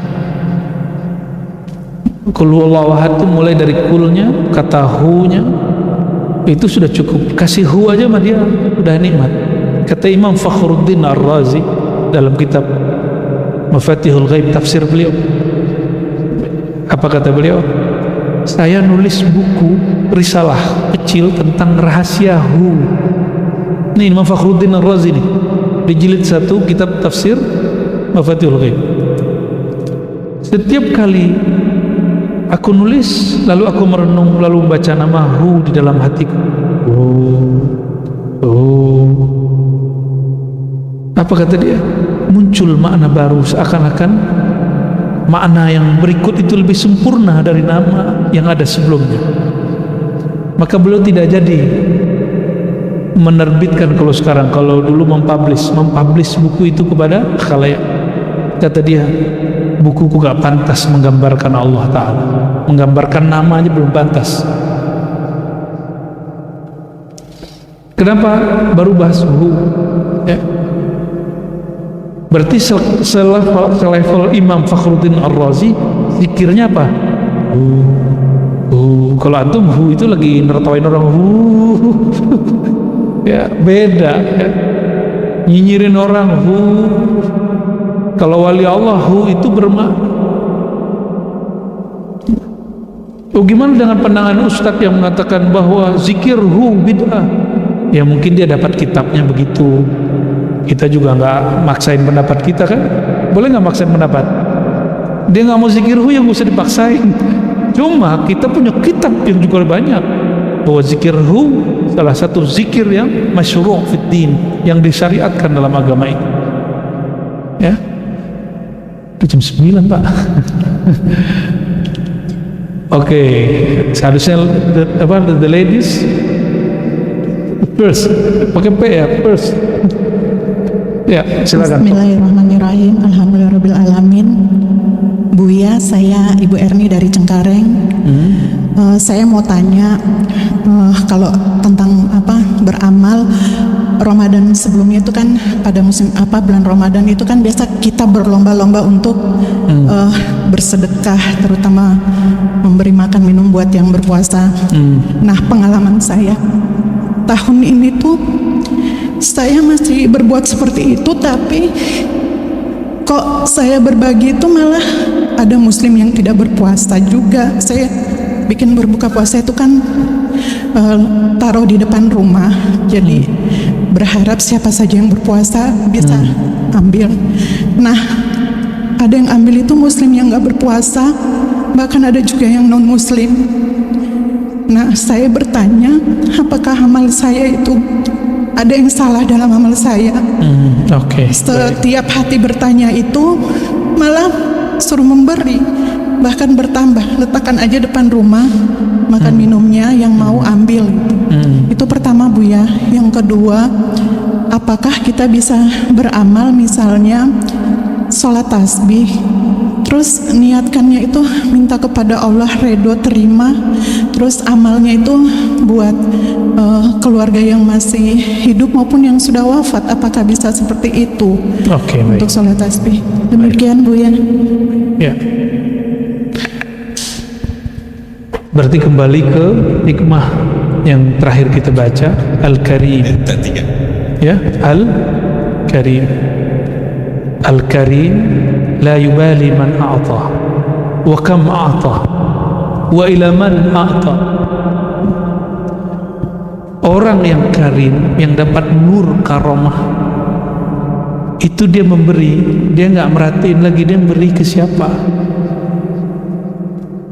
Qul huwallahu ahad itu mulai dari kulnya, kata hu-nya itu sudah cukup. Kasih hu aja mah dia udah nikmat. Kata Imam Fakhruddin Ar-Razi dalam kitab Mafatihul Ghaib tafsir beliau, apa kata beliau? Saya nulis buku risalah kecil tentang rahasia hu. Ini Imam Fakhruddin Ar-Razi nih, di jilid 1 kitab tafsir Mafatihul Ghaib. Setiap kali aku nulis, lalu aku merenung, lalu membaca nama hu di dalam hatiku. Apa kata dia? Muncul makna baru, seakan-akan makna yang berikut itu lebih sempurna dari nama yang ada sebelumnya. Maka beliau tidak jadi menerbitkan kalau sekarang. Kalau dulu mempublish buku itu kepada khalayak. Kata dia, bukuku gak pantas menggambarkan Allah Ta'ala, menggambarkan namanya belum pantas. Kenapa baru bahas hu, ya? Berarti selevel Imam Fakhruddin Ar-Razi zikirnya apa? Kalau antum hu itu lagi nertawain orang ya beda, ya. Nyinyirin orang Kalau wali Allah itu gimana dengan pandangan ustadz yang mengatakan bahwa zikir bid'ah? Ya mungkin dia dapat kitabnya begitu. Kita juga nggak maksain pendapat kita kan? Boleh nggak maksain pendapat? Dia nggak mau zikir yang nggak usah dipaksain. Cuma kita punya kitab yang juga banyak bahwa zikir salah satu zikir yang masyru' fid din, yang disyariatkan dalam agama ini. Ya, itu jam 9 Pak. Oke, seharusnya the ladies first, pakai P ya, first. Ya, silakan. Bismillahirrahmanirrahim. Alhamdulillahirabbil alamin. Buya, saya Ibu Erni dari Cengkareng. Saya mau tanya kalau tentang beramal Ramadan sebelumnya itu kan pada musim bulan Ramadan itu kan biasa kita berlomba-lomba untuk bersedekah, terutama memberi makan minum buat yang berpuasa. Nah, pengalaman saya tahun ini tuh saya masih berbuat seperti itu, tapi kok saya berbagi itu malah ada muslim yang tidak berpuasa juga. Saya bikin berbuka puasa itu kan taruh di depan rumah, jadi berharap siapa saja yang berpuasa bisa ambil. Nah, ada yang ambil itu muslim yang nggak berpuasa, bahkan ada juga yang non muslim. Nah, saya bertanya, apakah amal saya itu ada yang salah dalam amal saya? Setiap hati bertanya itu malah suruh memberi, bahkan bertambah, letakkan aja depan rumah, makan minumnya, yang mau ambil gitu. Itu pertama Bu ya. Yang kedua, apakah kita bisa beramal misalnya sholat tasbih, terus niatkannya itu minta kepada Allah ridho terima, terus amalnya itu buat keluarga yang masih hidup maupun yang sudah wafat, apakah bisa seperti itu untuk sholat tasbih? Demikian Bu ya. Ya. Berarti kembali ke hikmah yang terakhir kita baca, Al-Karim. Ya, Al-Karim. Al-Karim la yubali man a'ta wa kam a'ta wa ila man a'ta. Orang yang karim, yang dapat nur karomah, itu dia memberi, dia nggak merhatiin lagi dia memberi ke siapa.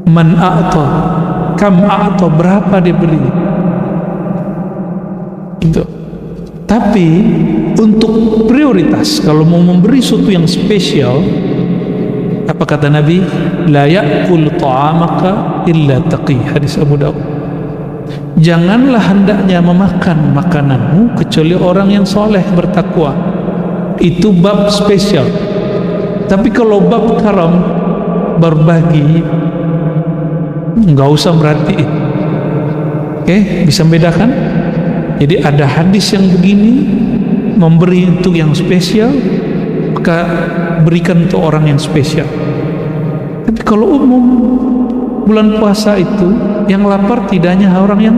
Man a'ta, kam a'ta, berapa dia beri itu. Tapi untuk prioritas, kalau mau memberi sesuatu yang spesial, apa kata Nabi? La ya'kul ta'amaka illa taqi, hadis Abu Dawud. Janganlah hendaknya memakan makananmu kecuali orang yang soleh bertakwa. Itu bab spesial. Tapi kalau bab karam, berbagi, nggak usah merhatiin. Bisa membedakan? Jadi ada hadis yang begini, memberi untuk yang spesial, maka berikan untuk orang yang spesial. Tapi kalau umum, bulan puasa itu yang lapar tidak hanya orang yang,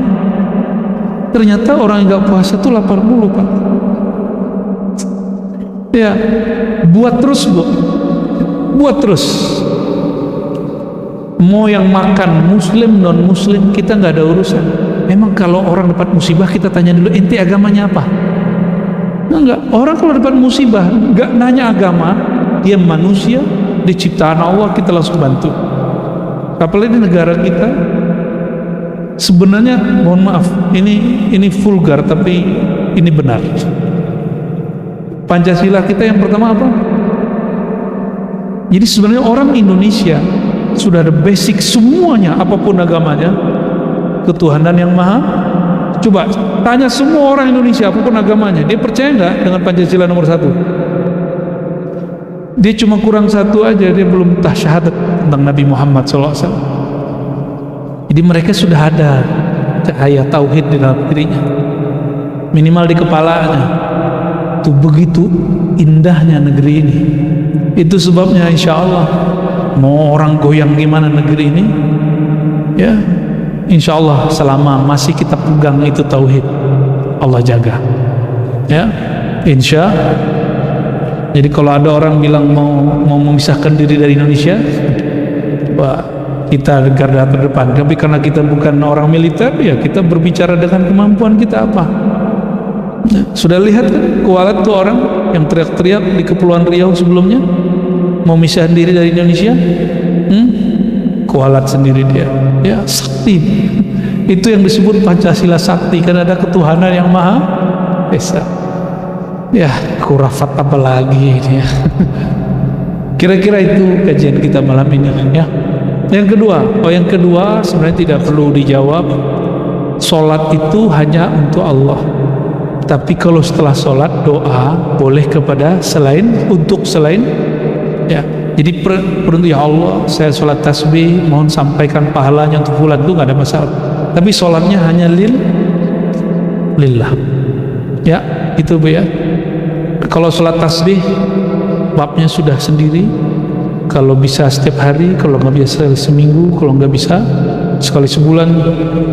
ternyata orang yang nggak puasa itu lapar mulu Pak. Ya, buat terus Bu, buat terus. Mau yang makan muslim non muslim kita nggak ada urusan. Memang kalau orang dapat musibah kita tanya dulu, ente agamanya apa? Enggak, orang kalau dapat musibah nggak nanya agama, dia manusia, diciptaan Allah, kita langsung bantu. Apalagi di negara kita, sebenarnya mohon maaf, ini vulgar tapi ini benar. Pancasila kita yang pertama apa? Jadi sebenarnya orang Indonesia sudah ada basic semuanya, apapun agamanya, ketuhanan yang maha. Coba tanya semua orang Indonesia apapun agamanya, dia percaya nggak dengan Pancasila nomor 1? Dia cuma kurang satu aja, dia belum syahadat tentang Nabi Muhammad SAW. Jadi mereka sudah ada cahaya tauhid di dalam dirinya, minimal di kepalanya. Itu begitu indahnya negeri ini. Itu sebabnya insya Allah mau orang goyang gimana negeri ini, ya insya Allah selama masih kita pegang itu tauhid, Allah jaga, ya insya. Jadi kalau ada orang bilang mau memisahkan diri dari Indonesia, wah, kita garda terdepan. Tapi karena kita bukan orang militer, ya kita berbicara dengan kemampuan kita apa. Sudah lihat kan kualat tuh orang yang teriak-teriak di Kepulauan Riau sebelumnya mau misahin diri dari Indonesia, kualat sendiri dia, ya sakti. Itu yang disebut Pancasila sakti, karena ada ketuhanan yang maha esa. Ya kurafat apa lagi ini ya. Kira-kira itu kajian kita malam ini ya. Yang kedua sebenarnya tidak perlu dijawab. Sholat itu hanya untuk Allah. Tapi kalau setelah sholat doa boleh kepada selain ya. Jadi peruntuk ya Allah, saya sholat tasbih, mohon sampaikan pahalanya untuk fulan, itu nggak ada masalah. Tapi sholatnya hanya lillah. Ya itu Bu ya. Kalau sholat tasbih babnya sudah sendiri. Kalau bisa setiap hari, kalau nggak bisa seminggu, kalau nggak bisa sekali sebulan,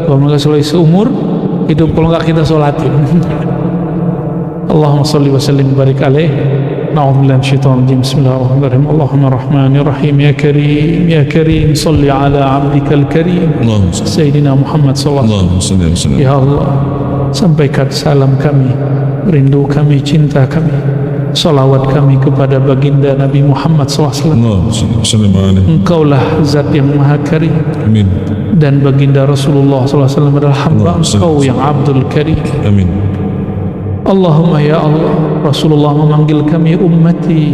kalau nggak sekali seumur, itu kalau nggak kita sholatin. Allahumma sholli wa sallim barik alaih نعوذ بالله من الشيطان الرجيم بسم الله الرحمن الرحيم اللهم الرحمن الرحيم يا كريم صل على عبدك الكريم Allahumma salli. Sayyidina Muhammad sallallahu alaihi wasallam. Allahumma salli wa sallim. Ya Allah, sampaikan salam kami, rindu kami, cinta kami, salawat kami kepada baginda Nabi Muhammad SAW. Allahumma salli wa sallim alaihi. Engkaulah zat yang maha karim, Amin. dan baginda Rasulullah SAW adalah hamba engkau yang Abdul Karim. Amin. Allahumma ya Allah, Rasulullah memanggil kami ummati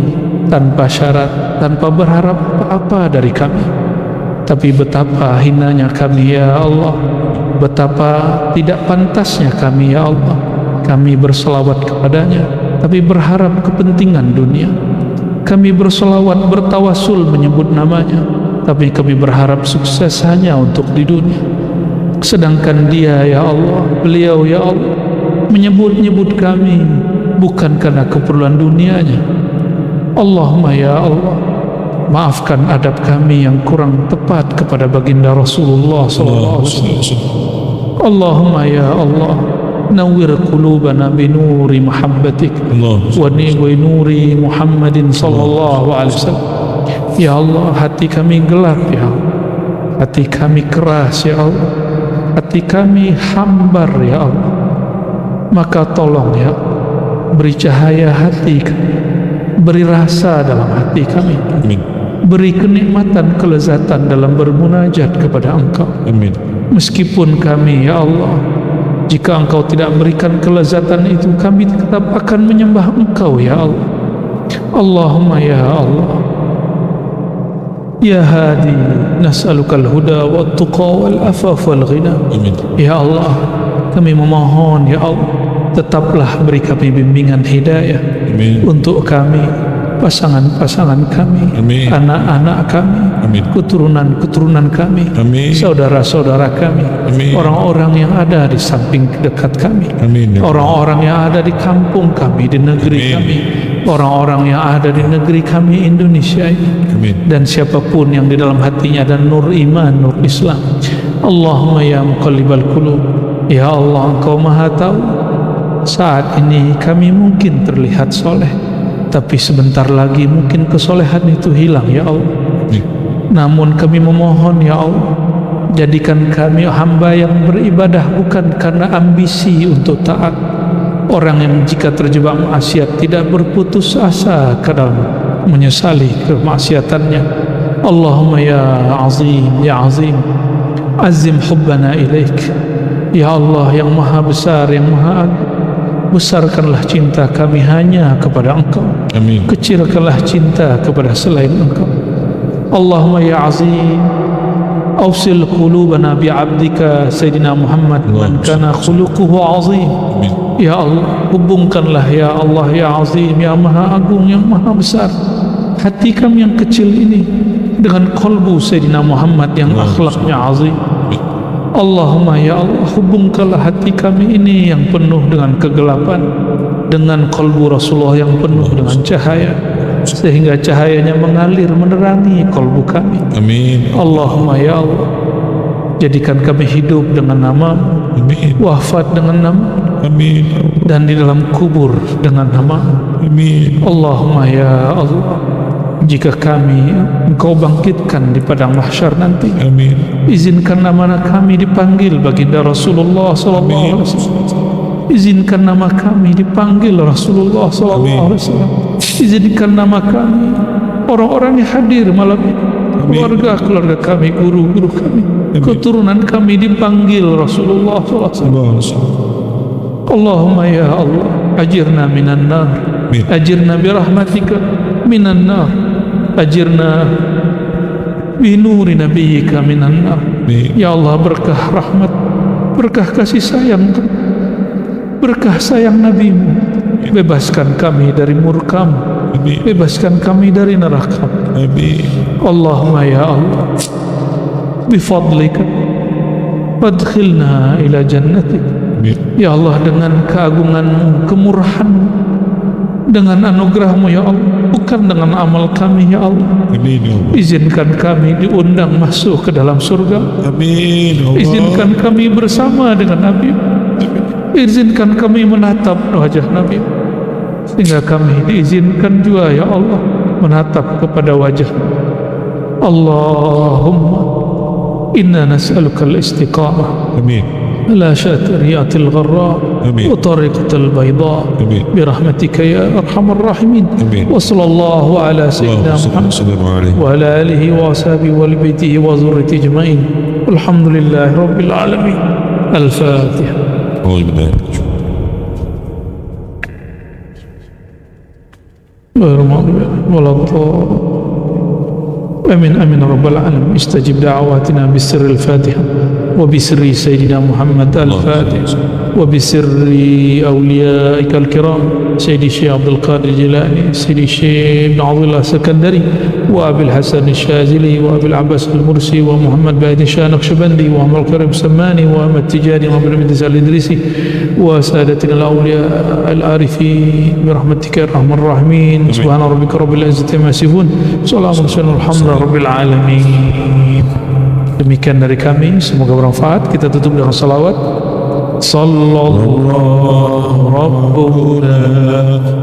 tanpa syarat, tanpa berharap apa dari kami. Tapi betapa hinanya kami ya Allah, betapa tidak pantasnya kami ya Allah. Kami berselawat kepadanya tapi berharap kepentingan dunia. Kami berselawat, bertawasul menyebut namanya, tapi kami berharap sukses hanya untuk di dunia. Sedangkan dia ya Allah, beliau ya Allah menyebut-nyebut kami bukan karena keperluan dunianya. Allahumma ya Allah, maafkan adab kami yang kurang tepat kepada baginda Rasulullah sallallahu alaihi wasallam. Allahumma ya Allah, nawwir qulubana bi nuri mahabbatik wa nuri Muhammadin sallallahu alaihi wasallam. Ya Allah, hati kami gelap ya Allah, hati kami keras ya Allah, hati kami hambar ya Allah. Maka tolong ya, beri cahaya hati kami, beri rasa dalam hati kami. Amin. Beri kenikmatan, kelezatan dalam bermunajat kepada Engkau. Amin. Meskipun kami ya Allah, jika Engkau tidak berikan kelezatan itu, kami tetap akan menyembah Engkau ya Allah. Allahumma ya Allah, ya Hadi, nas'alukal huda wa tuqa wal afaf wal ghina. Amin. Ya Allah, kami memohon ya Allah, tetaplah beri kami bimbingan hidayah. Amin. Untuk kami, pasangan-pasangan kami, Amin. anak-anak kami, Amin. keturunan-keturunan kami, Amin. saudara-saudara kami, Amin. orang-orang yang ada di samping dekat kami, Amin. orang-orang yang ada di kampung kami, di negeri Amin. kami, orang-orang yang ada di negeri kami Indonesia ini, Amin. dan siapapun yang di dalam hatinya ada nur iman, nur Islam. Allahumma ya muqallibal qulub, ya Allah, Engkau maha tahu. Saat ini kami mungkin terlihat soleh, tapi sebentar lagi mungkin kesolehan itu hilang ya Allah. Amin. Namun kami memohon ya Allah, jadikan kami hamba yang beribadah bukan karena ambisi untuk taat. Orang yang jika terjebak maksiat tidak berputus asa kadang menyesali kemaksiatannya. Allahumma ya azim, ya azim, azim hubbana ilaik. Ya Allah yang maha besar, yang maha agung, besarkanlah cinta kami hanya kepada Engkau. Amin. Kecilkanlah cinta kepada selain Engkau. Allahumma ya azim, awsil qulubana bi abdika Sayyidina Muhammad man kana khuluquhu azim. Amin. Ya Allah, hubungkanlah ya Allah ya azim, ya maha agung, yang maha besar, hati kami yang kecil ini dengan qalbu Sayyidina Muhammad yang akhlaknya azim. Allahumma ya Allah, hubungkanlah hati kami ini yang penuh dengan kegelapan dengan qalbu Rasulullah yang penuh dengan cahaya, sehingga cahayanya mengalir menerangi qalbu kami. Amin. Allahumma ya Allah, jadikan kami hidup dengan nama, Amin. wafat dengan nama, Amin. dan di dalam kubur dengan nama. Amin. Allahumma ya Allah, jika kami Engkau bangkitkan di padang mahsyar nanti, Amin. izinkan nama kami dipanggil baginda Rasulullah sallallahu alaihi wasallam. Izinkan nama kami dipanggil Rasulullah sallallahu alaihi wasallam. Izinkan nama kami, orang-orang yang hadir malam ini, keluarga-keluarga kami, guru-guru kami, keturunan kami dipanggil Rasulullah sallallahu alaihi wasallam. Allahumma ya Allah, ajirna minan nar, ajirna bi rahmatika minan nar, ajirna bi nuri nabiyyika minan nar. Ya Allah, berkah rahmat, berkah kasih sayang, berkah sayang nabimu, bebaskan kami dari murkamu, bebaskan kami dari neraka. Allahumma ya Allah, bifadlika fadkhilna ila jannatik. Ya Allah, dengan keagunganmu, kemurahanmu, dengan anugerahmu ya Allah, bukan dengan amal kami ya Allah. Izinkan kami diundang masuk ke dalam surga. Amin. Izinkan kami bersama dengan Nabi. Izinkan kami menatap wajah Nabi. sehingga kami diizinkan juga ya Allah menatap kepada wajah. Allahumma inna nas'aluka al-istiqamah Amin. ala syatiriyatil gharra Amin. wa tariqatil bayda Amin. birahmatika ya arhamar rahimin. Amin. Wa sallallahu ala sayyidina Allahumma salli Muhammad wa sallim alaihi. wa ala alihi wa ashabihi wa li baitihi wa zurriyyatihi ajma'in. Alhamdulillahi rabbil alamin. Al-Fatihah. أعوذ بالله غير المغضوب ولا الضالين. آمين آمين رب العالمين. استجب دعواتنا بسر الفاتحة وبسر سيدنا محمد الفاتح وبسر أوليائك الكرام سيدي الشيخ عبد القادر الجيلاني سيدي الشيخ بن عبد الله السكندري وأبي الحسن الشاذلي وأبي العباس المرسي ومحمد بايد الشاه النقشبندي وأحمد الكريم السماني وأحمد التجاني وأبي المهدي الإدريسي وسادتنا الأولياء العارفين برحمتك يا أرحم الراحمين. سبحان ربك رب العزة عما يصفون سلام الحمد لله rabbil alamin. Demikian dari kami, semoga bermanfaat. Kita tutup dengan salawat. Sallallahu rabbuna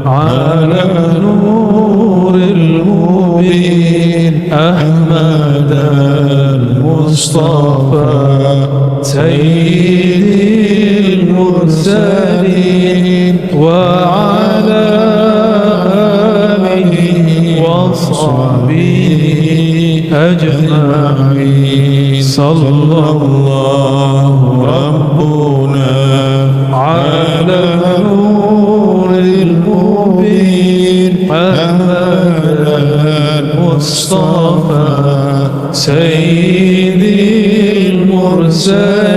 ala nuril mubin Ahmad al-Mustafa sayyidil mursalin wa ala alihi wa sahbihi ajma'in. Sallallahu rabbuna ala nuril mubin Ahmad al-Mustafa sayyidil mursalin